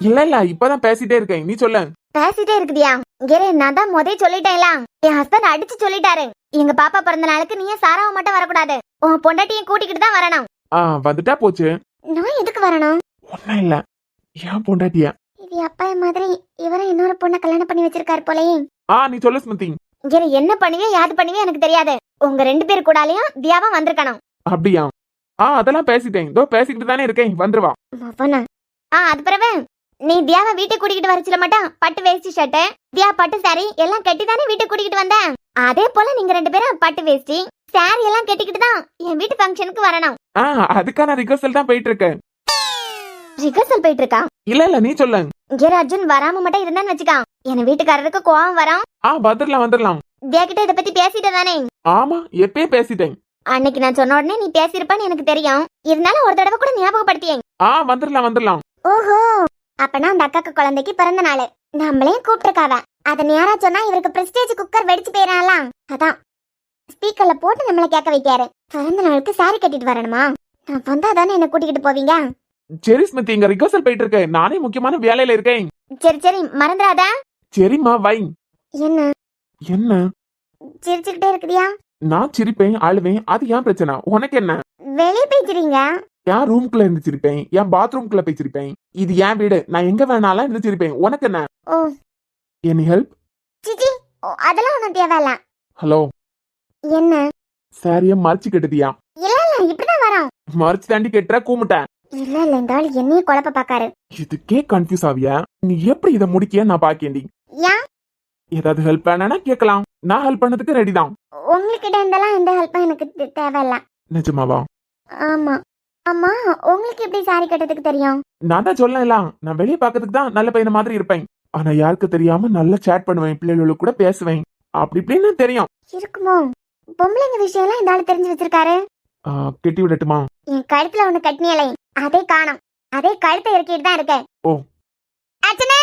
[SPEAKER 3] இல்ல இப்பதான் பேசிட்டே இருக்கேன், நீ சொல்லு.
[SPEAKER 4] பேசிட்டே இருக்குதியா? இங்கே நான் தான் முதல்ல சொல்லிட்டேன்ல, என் ஹஸ்பண்ட் அடிச்சு சொல்லிட்டாரு. எங்க பாப்பா பிறந்த நாளுக்கு நீ சாராவ மட்டும் வரக்கூடாது, உன் பொண்டாட்டியும் கூட்டிக்கிட்டு தான் வரணும்.
[SPEAKER 3] வந்துட்டா போச்சு.
[SPEAKER 4] நான் எதுக்கு வரணும்?
[SPEAKER 3] ஒன்னும் இல்ல, ஏன் பொண்டாட்டியா?
[SPEAKER 4] இது அப்பா மாதிரி இவரும் இன்னொரு பொண்ணை கல்யாணம் பண்ணி வச்சிருக்காரு போலயே.
[SPEAKER 3] நீ சொல்லு ஸ்மிருதி.
[SPEAKER 4] இங்கே என்ன பண்ணுவே யாது பண்ணுவே எனக்கு தெரியாது. உங்க 2 பேர் கூடாலையும் தியாவா வந்திருக்கணும்.
[SPEAKER 3] அப்படியா? அதெல்லாம் பேசிட்டேன், இதோ பேசிக்கிட்டு தானே இருக்கேன், வந்துருவா.
[SPEAKER 4] அது பிறகு நீ தியாவை வீட்டுக்கு கூட்டிகிட்டு வரச்சில மாட்டான். பட்டு வேஷ்டி ஷர்ட், தியா பட்டு சாரி எல்லாம் கட்டி தானே வீட்டுக்கு கூட்டிகிட்டு வந்தேன். அதே போல நீங்க 2 பேரும் பட்டு வேஷ்டி சாரி எல்லாம் கட்டிக்கிட்டு தான் என் வீட்டு ஃபங்க்ஷனுக்கு வரணும்.
[SPEAKER 3] அதுக்கான ரிகர்சல் தான் போயிட்டு இருக்கு.
[SPEAKER 4] ரிகர்சல் போயிட்டு இருக்கா?
[SPEAKER 3] இல்ல நீ சொல்லு.
[SPEAKER 4] இங்கே அர்ஜுன் வராம மட்டும் இருந்தான்னு வச்சுக்கான், என் வீட்டுக்காரருக்கு கோவம் வரும்.
[SPEAKER 3] வந்துடலாம்.
[SPEAKER 4] தியா கிட்ட இத பத்தி பேசிட்டு தானே?
[SPEAKER 3] ஆமா, எப்பயே பேசிட்டேன்.
[SPEAKER 4] அன்னைக்கு நான் சொன்ன உடனே நீ பேசிருப்பான்னு எனக்கு தெரியும். இருந்தாலும் ஒரு தடவை கூட ஞாபகப்படுத்தியேன்.
[SPEAKER 3] வந்துடலாம்.
[SPEAKER 4] ஓஹோ, அப்பனா அந்த அக்காக்கு குழந்தைக்கு பிறந்த நாள் நம்மளையும் கூப்பிட்டுருக்காவ. அத நேரா சொன்னா இவருக்கு பிரஸ்டேஜ் குக்கர் வெடிச்சு போயிடலாம். அதான் ஸ்பீக்கர்ல போட்டு நம்மள கேட்க வைக்காரு. பிறந்த நாளுக்கு சாரி கட்டிட்டு வரணுமா? நான் வந்தா தானே என்ன கூட்டிக்கிட்டு போவீங்க?
[SPEAKER 3] சரி ஸ்மிருதி, இங்க ரிகர்சல் போயிட்டு இருக்கு, நானே முக்கியமான வேலையில இருக்கேன்.
[SPEAKER 4] சரி மறந்துடாத.
[SPEAKER 3] சரிம்மா வை.
[SPEAKER 4] என்ன
[SPEAKER 3] சிரிச்சுக்கிட்டே
[SPEAKER 4] இருக்குதியா?
[SPEAKER 3] நான் சிரிப்பேன் அழுவேன், அது ஏன் பிரச்சனை? உனக்கு என்ன?
[SPEAKER 4] வெளியே பேசுறீங்க.
[SPEAKER 3] என் ரூம்குள்ள இருந்து சிரிப்பேன், என் பாத்ரூம்குள்ள போய் சிரிப்பேன். இது என் வீடு, நான் எங்க வேணாலும் இருந்து சிரிப்பேன். உனக்கு என்ன?
[SPEAKER 4] ஓ
[SPEAKER 3] எனி ஹெல்ப்?
[SPEAKER 4] சிச்சி, அதெல்லாம் ஒன்றும் தேவையில்ல.
[SPEAKER 3] ஹலோ,
[SPEAKER 4] என்ன?
[SPEAKER 3] சாரிய மறைச்சு கட்டுதியா?
[SPEAKER 4] இல்ல இல்ல, இப்படிதான் வரோம்.
[SPEAKER 3] மறைச்சு தாண்டி கெட்டுற கூமுட்டேன்.
[SPEAKER 4] இல்ல இல்ல, இந்த ஆள் என்னையே குழப்ப பாக்காரு.
[SPEAKER 3] இதுக்கே கன்ஃபியூஸ் ஆவியா? நீ எப்படி இதை முடிக்க நான் பாக்கேண்டி.
[SPEAKER 4] ஏன்?
[SPEAKER 3] ஏதாவது ஹெல்ப் வேணா கேட்கலாம், நான் ஹெல்ப் பண்ணதுக்கு ரெடி தான்.
[SPEAKER 4] உங்ககிட்ட இருந்தெல்லாம் எந்த ஹெல்ப்பும் எனக்கு தேவையில்ல.
[SPEAKER 3] நிஜமாவா?
[SPEAKER 4] ஆமா ஆமா, உங்களுக்கு எப்படி சாரி கட்டதுக்கு தெரியும்?
[SPEAKER 3] நான் தான் சொல்லலாம், நான் வெளியே பாக்கிறதுக்கு தான் நல்ல பையன மாதிரி இருப்பேன். ஆனா யாருக்கு தெரியாம நல்லா சேட் பண்ணுவேன், பிள்ளைகளோட கூட பேசுவேன். அப்படி இப்படின்னு தெரியும்.
[SPEAKER 4] இருக்குமோ? பொம்பளைங்க விஷயம் எல்லாம் இந்த ஆளு தெரிஞ்சு வச்சிருக்காரு.
[SPEAKER 3] கெட்டி விடட்டுமா?
[SPEAKER 4] என் கழுத்துல ஒண்ணு கட்டினியலை, அதே காணோம். அதே கழுத்தை இறக்கிட்டு தான் இருக்கேன்.
[SPEAKER 3] ஓ
[SPEAKER 4] அச்சனே,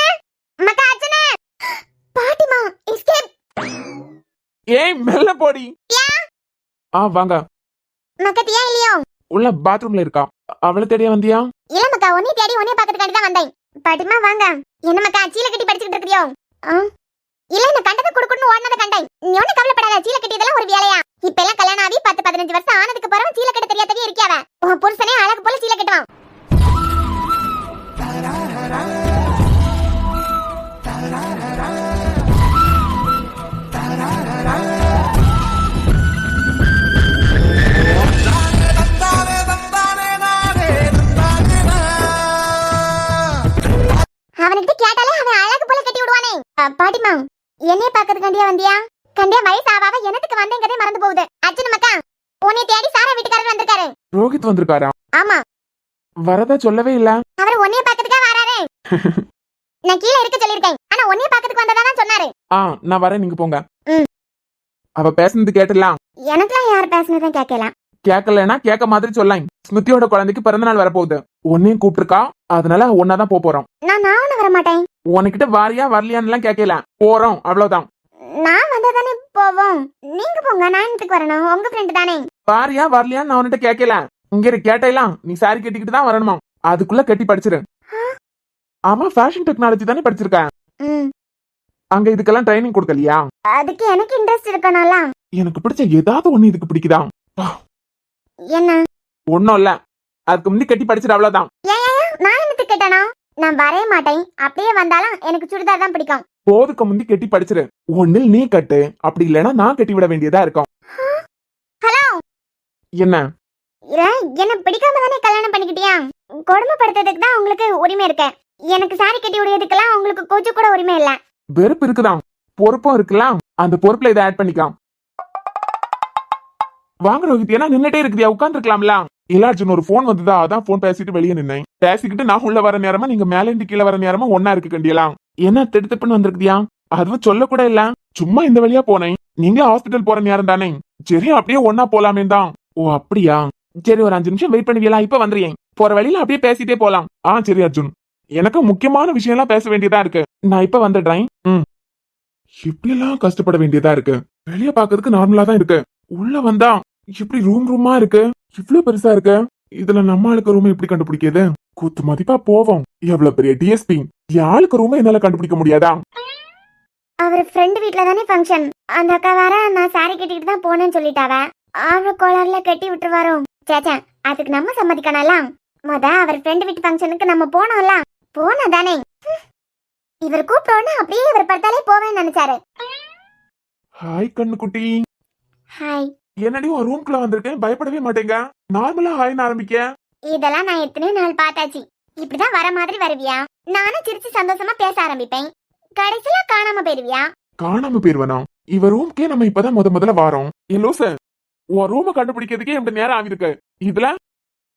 [SPEAKER 4] மக்கா அச்சனே, பாட்டிமா எஸ்கேப்.
[SPEAKER 3] ஏய் மெல்ல போடி. வாங்க.
[SPEAKER 4] மக்கத்தியா இல்லையோ?
[SPEAKER 3] உள்ள பாத்ரூம்ல இருக்கா. அவளை தேடியா வந்தியா?
[SPEAKER 4] இல்ல மக்கா, உன்னை தேடி உன்னை பாக்கிறதுக்காண்டி தான் வந்தேன். பாட்டிமா வாங்க. என்ன மக்கா சீல கட்டி படிச்சுக்கிட்டு இருக்கியோ? இல்ல, என்ன கண்டதை குடுக்குன்னு ஓடுனதை கண்டேன். நீ ஒண்ணு கவலைப்படாத, சீல கட்டியதெல்லாம் ஒரு வேலையா? இப்ப எல்லாம் கல்யாணம் ஆகி 10-15 வருஷம் ஆனதுக்கு பிறகு சீல கட்ட தெரியாதவே இருக்கியாவ. உன் புருஷனே அழகு போல சீல கட்டுவான். அவனுக்கு கேட்டாலே அவன் அழகு போல கட்டி விடுவானே. பாட்டிமா, என்னைய பாக்கிறதுக்காண்டியா வந்தியா? கண்டியா வயசு ஆவாவ எனத்துக்கு வந்தேங்கதே மறந்து போகுது. அச்சன மக்கா, உன்னை தேடி சாரா வீட்டுக்காரர் வந்திருக்காரு.
[SPEAKER 3] ரோஹித் வந்திருக்காரா?
[SPEAKER 4] ஆமா.
[SPEAKER 3] வரதா சொல்லவே இல்ல.
[SPEAKER 4] அவர் உன்னைய பாக்கிறதுக்கா வராரே. நான் கீழ இருக்க சொல்லிருக்கேன், ஆனா உன்னைய பாக்கிறதுக்கு வந்ததா தான் சொன்னாரு.
[SPEAKER 3] நான் வரேன், நீங்க போங்க. அவ பேசுனது கேட்டலாம்?
[SPEAKER 4] எனக்குலாம் யார் பேசுனதும் கேட்கல.
[SPEAKER 3] கேட்கலன்னா கேட்க மாதிரி சொல்லலாம். ஸ்மிருதியோட குழந்தைக்கு பிறந்த நாள் வரப்போகுது, உன்னையும் கூப்பிட்டுருக்கா. அதனால ஒன்னாதான் போறோம்.
[SPEAKER 4] நான் வர மாட்டேன்.
[SPEAKER 3] உனக்கிட்ட வாரியா வரலையான்னு எல்லாம் கேட்கல, போறோம் அவ்வளவுதான்.
[SPEAKER 4] நான் வந்தாதானே போவோம். நீங்க போங்க, நான் எனக்கு வரணும். உங்க ஃப்ரெண்ட் தானே.
[SPEAKER 3] வாரியா வரலையான்னு நான் உன்கிட்ட கேட்கல. இங்க கேட்டலாம், நீ சாரி கட்டிக்கிட்டு தான் வரணுமா? அதுக்குள்ள கட்டி படிச்சிரு. ஆமா, ஃபேஷன் டெக்னாலஜி தானே படிச்சிருக்கேன். அங்க இதுக்கெல்லாம் ட்ரைனிங் கொடுக்கலையா?
[SPEAKER 4] அதுக்கு எனக்கு இன்ட்ரெஸ்ட் இருக்கணும்ல.
[SPEAKER 3] எனக்கு பிடிச்ச ஏதாவது ஒண்ணு இதுக்கு பிடிக்குதா?
[SPEAKER 4] என்ன?
[SPEAKER 3] ஒண்ணும் இல்ல, அதுக்கு முந்தி கட்டி படிச்சிரு அவ்வளவுதான்.
[SPEAKER 4] நான் என்னத்துக்கு கேட்டானா? நான் வரவே மாட்டேன். அப்படியே வந்தாலும் எனக்கு சுடிதார் தான் பிடிக்கும்.
[SPEAKER 3] போதுக்கு முந்தி கட்டி படிச்சிரு. ஒண்ணில் நீ கட்டு, அப்படி இல்லைன்னா நான் கட்டி விட வேண்டியதா இருக்கும்.
[SPEAKER 4] ஹலோ,
[SPEAKER 3] என்ன?
[SPEAKER 4] என்ன பிடிக்காம தானே கல்யாணம் பண்ணிக்கிட்டியா? கொடுமைப்படுத்துறதுக்கு தான் உங்களுக்கு உரிமை இருக்கு. எனக்கு சாரி கட்டி விடுறதுக்கெல்லாம் உங்களுக்கு கொஞ்சம் கூட உரிமை இல்ல.
[SPEAKER 3] வெறுப்பு இருக்குதான், பொறுப்பும் இருக்கலாம். அந்த பொறுப்புல இதை ஆட் பண்ணிக்கலாம். வாங்க ரோஹித், ஏன்னா நின்னுட்டே இருக்குதியா, உட்கார்ந்து இருக்கலாம்ல. இல்ல அர்ஜுன், ஒரு போன் வந்ததா, அதான் போன் பேசிட்டு வெளியே நின்னேன். பேசிக்கிட்டு நான் உள்ள வர நேரமா நீங்க மேல இருந்து கீழே வர நேரமா ஒன்னா இருக்கு கண்டியலாம். என்ன திடுத்துப்புன்னு வந்திருக்குதியா? அதுவும் சொல்ல கூட இல்ல, சும்மா இந்த வழியா போனேன். நீங்க ஹாஸ்பிட்டல் போற நேரம் தானே, சரி அப்படியே ஒன்னா போலாமே தான். ஓ அப்படியா, சரி ஒரு 5 நிமிஷம் வெயிட் பண்ணுவீங்களா? இப்ப வந்துறேன். போற வழியில அப்படியே பேசிட்டே போலாம். சரி அர்ஜுன், எனக்கு முக்கியமான விஷயம் எல்லாம் பேச வேண்டியதா இருக்கு, நான் இப்ப வந்துடுறேன். இப்படி எல்லாம் கஷ்டப்பட வேண்டியதா இருக்கு. வெளிய பாக்கிறதுக்கு நார்மலா தான் இருக்கு, உள்ள வந்தா இப்படி ரூமா இருக்கு, இவ்வளவு பெருசா இருக்கு. இதுல நம்ம ஆளுக்கு ரூம் எப்படி கண்டுபிடிக்கிறது? கூத்து மதிப்பா போவோம். எவ்வளவு பெரிய டிஎஸ்பி, யாளுக்கு ரூம் என்னால கண்டுபிடிக்க முடியாதா?
[SPEAKER 4] அவர் ஃப்ரெண்ட் வீட்ல தானே ஃபங்க்ஷன். அந்த அக்கா வேற நான் சாரி கட்டிட்டு தான் போனேன்னு சொல்லிட்டாவ. அவர் கோளாறுல கட்டி விட்டுருவாரோ? சேச்சா, அதுக்கு நம்ம சம்மதிக்கணும்ல. அவர் ஃப்ரெண்ட் வீட்டு ஃபங்க்ஷனுக்கு நம்ம போனோம்ல, போனா தானே. இவர் கூப்பிட்டோன்னு அப்படியே இவர் பார்த்தாலே போவேன்னு நினைச்சாரு.
[SPEAKER 3] ஹாய் கண்ணு குட்டி.
[SPEAKER 4] ஹாய்.
[SPEAKER 3] என்னடி ஒரு ரூம்குள்ள வந்திருக்கேன், பயப்படவே மாட்டேங்க. நார்மலா ஹாய்னு ஆரம்பிக்க.
[SPEAKER 4] இதெல்லாம் நான் எத்தனை நாள் பார்த்தாச்சு. இப்படிதான் வர மாதிரி வருவியா? நானும் சிரிச்சு சந்தோஷமா பேச ஆரம்பிப்பேன். கடைசியில காணாம போயிருவியா?
[SPEAKER 3] காணாம போயிருவனா? இவ ரூம்க்கே நம்ம இப்பதான் முதல்ல வாரோம். லூசு, உன் ரூம கண்டுபிடிக்கிறதுக்கே இப்படி நேரம் ஆகிருக்கு, இதுல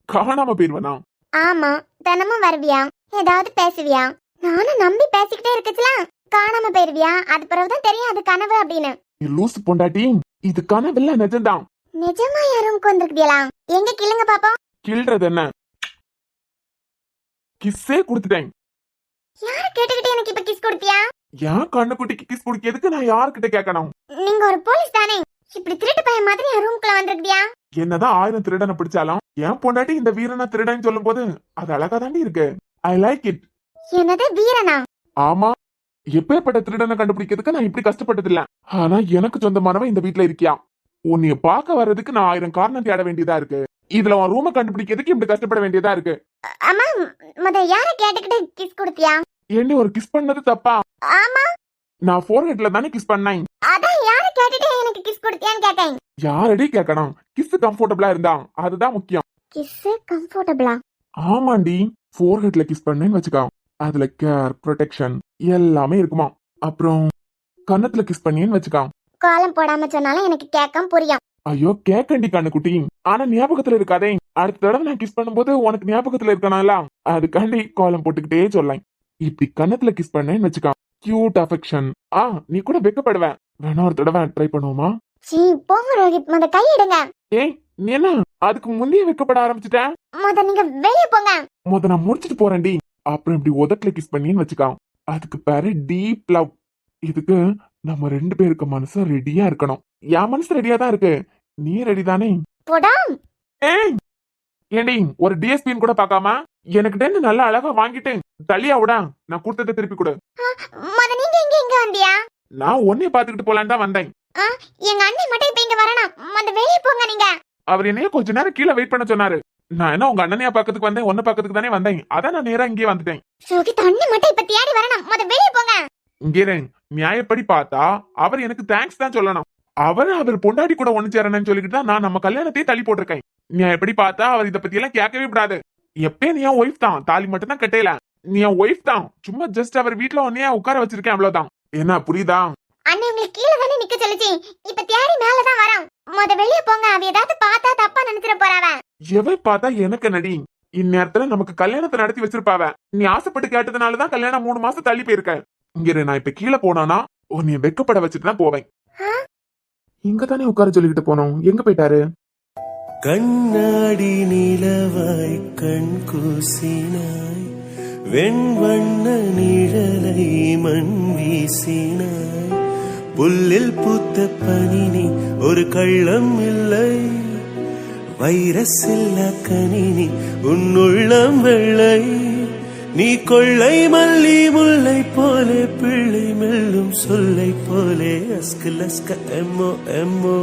[SPEAKER 3] காணாம போயிருவனா?
[SPEAKER 4] ஆமா, தினமும் வருவியா? ஏதாவது பேசுவியா? நானும் நம்பி பேசிக்கிட்டே இருக்குச்சுல, காணாம போயிருவியா? அது பிறகுதான் தெரியும் அது கனவு அப்படின்னு.
[SPEAKER 3] லூசு பொண்டாட்டி, இது கனவில்ல, நிஜம்தான்.
[SPEAKER 4] நிஜமா யாரும் வந்திருக்கியா? எங்க கிள்ளுங்க பாப்போம்.
[SPEAKER 3] கிள்றது என்ன, கிஸ்ஸே கொடுத்துட்டேன்.
[SPEAKER 4] யாரு கேட்டுக்கிட்டு எனக்கு இப்ப கிஸ் கொடுத்தியா?
[SPEAKER 3] ஏன் கண்ணுக்குட்டிக்கு கிஸ் குடிக்கிறதுக்கு நான் யாருக்கிட்ட கேட்கணும்?
[SPEAKER 4] நீங்க ஒரு போலீஸ் தானே, இப்படி திருட்டு பையன் மாதிரி என் ரூம்குள்ள வந்திருக்கியா?
[SPEAKER 3] என்னதான் 1000 திருடனை பிடிச்சாலும் என் பொண்டாட்டி இந்த வீரனா திருடன்னு சொல்லும் போது அது அழகா தாண்டி இருக்கு. I like it.
[SPEAKER 4] என்னது வீரனா?
[SPEAKER 3] ஆமா, எப்பேற்பட்ட திருடனை கண்டுபிடிக்கிறதுக்கு நான் இப்படி கஷ்டப்பட்டது இல்ல. ஆனா எனக்கு சொந்தமானவன் இந்த வீட்டுல இருக்கியா? உன்னைய பார்க்க வர்றதுக்கு நான் 1000 காரணம் தேட வேண்டியதா இருக்கு. இதுல உன் ரூமை கண்டுபிடிக்கிறதுக்கு இப்படி கஷ்டப்பட வேண்டியதா இருக்கு.
[SPEAKER 4] அம்மா முத யார கேட்டுக்கிட்டு கிஸ் கொடுத்தியா?
[SPEAKER 3] ஏண்டி ஒரு கிஸ் பண்ணது தப்பா?
[SPEAKER 4] ஆமா,
[SPEAKER 3] நான் ஃபோர்ஹெட்ல தானே கிஸ் பண்ணேன்.
[SPEAKER 4] அதான் யார கேட்டுட்டு எனக்கு கிஸ் கொடுத்தியான்னு கேட்டேன்.
[SPEAKER 3] யாரடி கேட்கணும்? கிஸ் கம்ஃபர்டபுளா இருந்தா அதுதான் முக்கியம்.
[SPEAKER 4] கிஸ் கம்ஃபர்டபுளா?
[SPEAKER 3] ஆமாண்டி, ஃபோர்ஹெட்ல கிஸ் பண்ணேன்னு வச்சுக்கோ, அதுல கேர் ப்ரொடெக்ஷன் எல்லாமே இருக்குமா. அப்புறம் கன்னத்துல கிஸ் பண்ணியேன்னு வச்சுக்கோ.
[SPEAKER 4] கோலம் போடாம சொன்னாலும் எனக்கு கேட்காம புரியும்.
[SPEAKER 3] ஐயோ கேக்கண்டி கண்ணுக்குட்டி, ஆனா ஞாபகத்துல இருக்காதே. அடுத்த தடவை நான் கிஸ் பண்ணும்போது உனக்கு ஞாபகத்துல இருக்கணும்ல, அதுக்காண்டி கோலம் போட்டுக்கிட்டே சொல்லலாம். இப்படி கன்னத்துல கிஸ் பண்ணேன்னு வச்சுக்கோ, கியூட் அஃபெக்ஷன். நீ கூட வெக்கப்படுவ. வேணா ஒரு தடவை ட்ரை பண்ணுவோமா?
[SPEAKER 4] சீ போங்க ரோஹித், முத கை எடுங்க.
[SPEAKER 3] ஏய் நீ என்ன அதுக்கு முந்தைய வெக்கப்பட ஆரம்பிச்சுட்ட?
[SPEAKER 4] முத நீங்க வெளிய போங்க.
[SPEAKER 3] முத நான் முடிச்சிட்டு போறேன்டி. அப்புறம் இப்படி உதட்டுல கிஸ் பண்ணின்னு வச்சுக்கோ, அதுக்கு பேரு டீப் லவ். இதுக்கு நம்ம 2 பேருக்கு மனசு ரெடியா இருக்கணும். என் மனசு ரெடியா தான் இருக்கு, நீ ரெடி தானே?
[SPEAKER 4] போடா.
[SPEAKER 3] ஏய் ஏண்டி ஒரு டிஎஸ்பின்னு கூட பார்க்காம எனக்கிட்ட நல்ல அழகா வாங்கிட்டு தள்ளியா விடா. நான் கொடுத்ததை திருப்பி கொடு.
[SPEAKER 4] முத நீங்க இங்க வந்தியா?
[SPEAKER 3] நான் உன்னைய பாத்துக்கிட்டு போலான்னு தான் வந்தேன்.
[SPEAKER 4] எங்க அண்ணன் மட்டும் இப்ப இங்க வரணும். முத வெளிய போங்க நீங்க.
[SPEAKER 3] அவர் என்னைய கொஞ்ச நேரம் கீழே வெயிட் பண்ண சொன்னாரு. நான் என்ன உங்க அண்ணனையா பாக்கிறதுக்கு வந்தேன், ஒன்ன பாக்கிறதுக்கு தானே வந்தேன். அதான் நான் நேரா இங்கே வந்துட்டேன்.
[SPEAKER 4] ரோஹித் அண்ணன் மட்டும் இப்ப தேடி வரணும். முத வெளிய போங்க.
[SPEAKER 3] இங்கே நியாயப்படி பார்த்தா அவர் எனக்கு தேங்க்ஸ் தான் சொல்லணும். அவர் பொண்டாடி கூட ஒண்ணு சேரணும்னு சொல்லிக்கிட்டு தான் நான் நம்ம கல்யாணத்தையே தள்ளி போட்டிருக்கேன். நியாயப்படி பார்த்தா அவர் இத பத்தி எல்லாம் கேட்கவே கூடாது. எப்பயே நீ என் ஒய்ஃப் தான், தாலி மட்டும் தான் கட்டையில. நீ என் ஒய்ஃப் தான், சும்மா ஜஸ்ட் அவர் வீட்டுல உன்னைய உட்கார வச்சிருக்கேன், அவ்வளவுதான். என்ன புரியுதா?
[SPEAKER 4] அண்ணன் உங்களுக்கு கீழே தானே நிக்க சொல்லுச்சு, இப்ப தேடி மேலதான் வரோம். முத வெளிய போங்க. அவ ஏதாவது பார்த்தா தப்பா நினைச்சிட போறாவ.
[SPEAKER 3] எவை பார்த்தா எனக்கு நடி. இந்நேரத்துல நமக்கு கல்யாணத்தை நடத்தி வச்சிருப்பாவ. நீ ஆசைப்பட்டு கேட்டதுனாலதான் கல்யாணம் 3 மாசம் தள்ளி போயிருக்க. இங்க நான் இப்ப கீழே போனானா உன்னைய வெக்கப்பட வச்சுட்டு தான் போவேன். இங்க தானே உட்கார சொல்லிக்கிட்டு போனோம், எங்க போயிட்டாரு?
[SPEAKER 1] கண்ணாடி நிலவாய் கண் கூசினாய், வெண்வண்ண நிழலை மண் வீசினாய், புல்லில் பூத்த பனினி ஒரு கள்ளம் இல்லை, வைரசில்ல கணினி உன்னுள்ளம் வெள்ளை, நீ கொள்ளை மல்லி முல்லை போலே பிள்ளை மெல்லும் சொல்லை போலே அஸ்கு லஸ்க எம்மோ எம்மோ.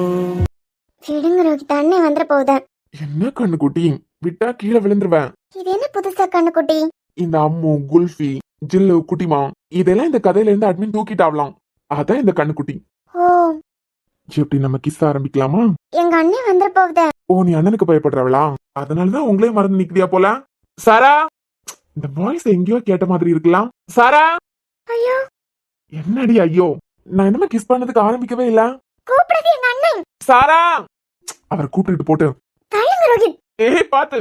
[SPEAKER 4] விடுங்க ரோஹித், அண்ணன் வந்துட போகுது.
[SPEAKER 3] என்ன கண்ணுக்குட்டி, விட்டா கீழே விழுந்துருவேன்.
[SPEAKER 4] இது என்ன புதுசா கண்ணுக்குட்டி?
[SPEAKER 3] இந்த அம்மு குல்ஃபி ஜில்லு குட்டிமா இதெல்லாம் இந்த கதையில இருந்து அட்மின் தூக்கிட்டாவலாம். அதான் இந்த கண்ணுக்குட்டி.
[SPEAKER 4] ஓ,
[SPEAKER 3] எப்படி நம்ம கிஸ் ஆரம்பிக்கலாமா?
[SPEAKER 4] எங்க அண்ணன் வந்துட போகுது.
[SPEAKER 3] ஓ நீ அண்ணனுக்கு பயப்படுறவளா? அதனாலதான் உங்களே மறந்து நிக்கிறியா போல. சாரா, இந்த வாய்ஸ் எங்கேயோ கேட்ட மாதிரி இருக்கலாம். சாரா,
[SPEAKER 4] ஐயோ
[SPEAKER 3] என்னடி ஐயோ, நான் என்னமா கிஸ் பண்ணதுக்கு ஆரம்பிக்கவே இல்ல.
[SPEAKER 4] கூப்பிடுறது எங்க அண்ணன்.
[SPEAKER 3] சாரா, அவர் கூப்பிட்டு போட்டு.
[SPEAKER 4] தள்ளுங்க ரோஹித்.
[SPEAKER 3] பாத்து,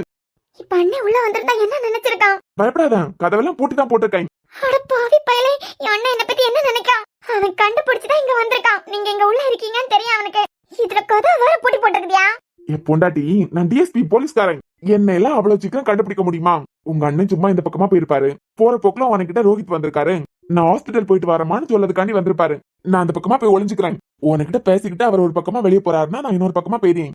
[SPEAKER 4] இப்ப அண்ணன் உள்ள வந்திருந்தா என்ன நினைச்சிருக்கான்?
[SPEAKER 3] பயப்படாத, கதவெல்லாம் பூட்டி தான் போட்டிருக்கேன்.
[SPEAKER 4] அட பாவி பயலே, என் அண்ணன் என்ன பத்தி என்ன நினைக்கான்? அவன் கண்டுபிடிச்சுதான் இங்க வந்திருக்கான். நீங்க இங்க உள்ள இருக்கீங்கன்னு தெரியும் அவனுக்கு. இதுல கதை வேற பூட்டி போட்டுருக்கியா?
[SPEAKER 3] என் பொண்டாட்டி, நான் டிஎஸ்பி போலீஸ்காரன். என்ன எல்லாம் அவ்வளவு சீக்கிரம் கண்டுபிடிக்க முடியுமா? உங்க அண்ணன் சும்மா இந்த பக்கமா போயிருப்பாரு. போற போக்குல உனக்கிட்ட ரோஹித் வந்திருக்காரு. நான் ஹாஸ்பிட்டல் போயிட்டு வரமான்னு சொல்லதுக்காண்டி வந்திருப்பாரு. நான் அந்த பக்கமா போய் ஒளிஞ்சுக்கிறேன். உனக்கிட்ட பேசிக்கிட்டு அவர் ஒரு பக்கமா வெளியே போறாருன்னா நான் இன்னொரு பக்கமா போயிடுறேன்.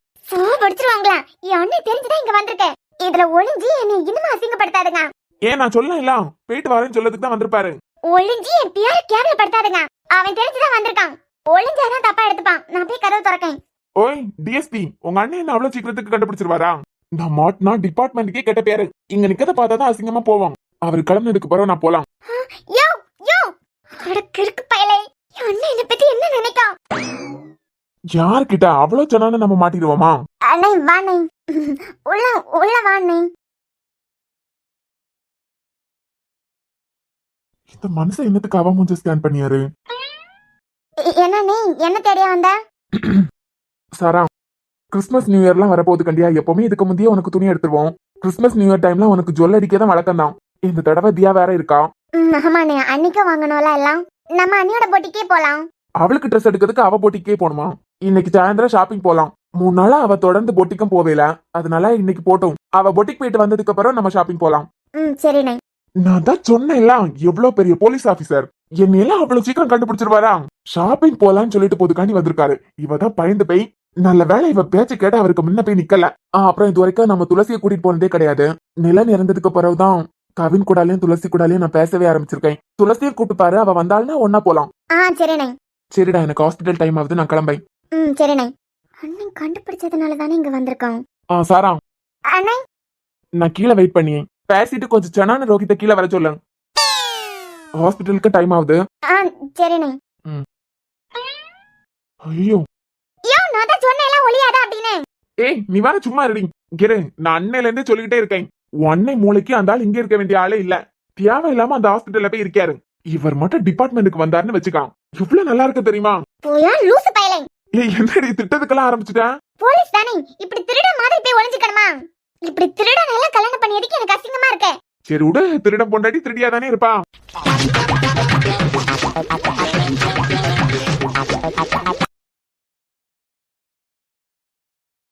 [SPEAKER 4] படிச்சிருவாங்களா? என் அண்ணன் தெரிஞ்சுதான் இங்க வந்திருக்கேன். இதுல ஒளிஞ்சி என்னை இன்னும் அசிங்கப்படுத்தாதுங்க.
[SPEAKER 3] ஏன் நான் சொல்லலாம், போயிட்டு வரேன்னு சொல்லதுக்கு தான் வந்திருப்பாரு.
[SPEAKER 4] ஒளிஞ்சி என் பேரை கேவலப்படுத்தாதுங்க. அவன் தெரிஞ்சுதான் வந்திருக்கான். ஒளிஞ்சாதான் தப்பா எடுத்துப்பான். நான் போய் கதவு திறக்கேன்.
[SPEAKER 3] ஓய் டிஎஸ்பி, உங்க அண்ணன் என்ன அவ்வளவு சீக்கிரத்துக்கு கண்டுபிடிச்சிருவாரா? நான் மாட்டினா டிபார்ட்மெண்ட்டுக்கே கெட்ட பேரு. இங்க நிக்கத பார்த்தாதான் அசிங்கமா போவோம். அவர் கிளம்பினதுக்கு பிறகு நான் போலாம்.
[SPEAKER 4] யோ யோ, அட கிறுக்கு பயலே, என் அண்ணன் என்ன பத்தி என்ன நினைக்கான்?
[SPEAKER 3] யார்கிட்ட அவ்வளவு சொன்னாலும் நம்ம மாட்டிடுவோமா?
[SPEAKER 4] அண்ணே வாண்ணே, உள்ள உள்ள வாண்ணே.
[SPEAKER 3] இந்த மனுஷன் என்னத்துக்கு அவ மூஞ்ச ஸ்கேன் பண்ணியாரு?
[SPEAKER 4] என்ன நீ என்ன தேடியா வந்த?
[SPEAKER 3] சாரா, கிறிஸ்துமஸ் நியூ இயர்லாம் வரப்போகுது கண்டியா. எப்பவுமே இதுக்கு முந்தைய உனக்கு துணி எடுத்துருவோம். கிறிஸ்துமஸ் நியூ இயர் டைம்ல உனக்கு ஜுவல் அடிக்கதான் வழக்கம் தான். இந்த தடவை தியா வேற இருக்கா.
[SPEAKER 4] ஆமாண்ணே, அன்னைக்கு வாங்கணும்ல எல்லாம். நம்ம அண்ணியோட போட்டிக்கே போலாம்.
[SPEAKER 3] அவளுக்கு ட்ரெஸ் எடுக்கிறதுக்கு அவ போட்டிக்கே போகணுமா? இன்னைக்கு சாயந்தரம் ஷாப்பிங் போலாம். 3 நாளா அவ தொடர்ந்து பொட்டிக்கும் போவேல, அதனால இன்னைக்கு போட்டோம். அவ பொட்டிக்கு போயிட்டு வந்ததுக்கு அப்புறம் நம்ம ஷாப்பிங் போலாம்.
[SPEAKER 4] சரிண்ணே.
[SPEAKER 3] நான் தான் சொன்னேன், எவ்வளவு பெரிய போலீஸ் ஆபீசர், என்னையெல்லாம் அவ்வளவு சீக்கிரம் கண்டுபிடிச்சிருவாரா? ஷாப்பிங் போலான்னு சொல்லிட்டு போதுக்காண்டி வந்திருக்காரு. இவதான் பயந்து போய், நல்ல வேலை இவ பேச்சு கேட்ட அவருக்கு முன்ன போய் நிக்கல. அப்புறம் இது வரைக்கும் நம்ம துளசியை கூட்டிட்டு போனதே கிடையாது. நிலம் இறந்ததுக்கு பிறகுதான் கவின் கூடாலையும் துளசி கூடாலையும் நான் பேசவே ஆரம்பிச்சிருக்கேன். துளசியை கூப்பிட்டு பாரு, அவ வந்தாள்னா ஒன்னா போலாம்.
[SPEAKER 4] சரிண்ணே.
[SPEAKER 3] சரிடா, எனக்கு ஹாஸ்பிட்டல் டைம் ஆகுது, நான் கிளம்பேன்.
[SPEAKER 4] சரிண்ணே. அண்ணன் கண்டுபிடிச்சதுனால தானே இங்க வந்திருக்கோம்.
[SPEAKER 3] சாரா
[SPEAKER 4] அண்ணன்
[SPEAKER 3] நான் கீழே வெயிட் பண்ணியேன். பேசிட்டு கொஞ்சம் சென்னான ரோஹித்த கீழே வர சொல்லுங்க. ஹாஸ்பிட்டலுக்கு டைம் ஆகுது.
[SPEAKER 4] சரிண்ணே.
[SPEAKER 3] ஐயோ
[SPEAKER 4] யோ நான் தான் சொன்னேன்ல ஒளியாதா அப்படின்னு.
[SPEAKER 3] ஏய் நீ வேற சும்மா இருடி. கிரு நான் அன்னையில இருந்தே சொல்லிக்கிட்டே இருக்கேன். உன்னை மூளைக்கு அந்த ஆள் இங்க இருக்க வேண்டிய ஆளே இல்ல. தேவையில்லாம அந்த ஹாஸ்பிட்டல்ல போய் இருக்காரு. இவர் மட்டும் டிபார்ட்மெண்ட்டுக்கு வந்தாருன்னு வச்சுக்கான். எவ்வளவு நல்லா இருக்கு தெரியுமா?
[SPEAKER 4] போயா லூசு பயலே.
[SPEAKER 3] ஏய் என்னடி திட்டத்துக்கெல்லாம் ஆரம்பிச்சுட்டா?
[SPEAKER 4] போலீஸ் தானே இப்படி திருட மாதிரி போய் ஒளிஞ்சுக்கணுமா? இப்படி திருடன் எல்லாம் கல்யாணம் பண்ணியதுக்கு எனக்கு அசிங்கமா இருக்கு.
[SPEAKER 3] சரி விடு, திருடம் பொண்டாட்டி திருடியா தானே இருப்பா.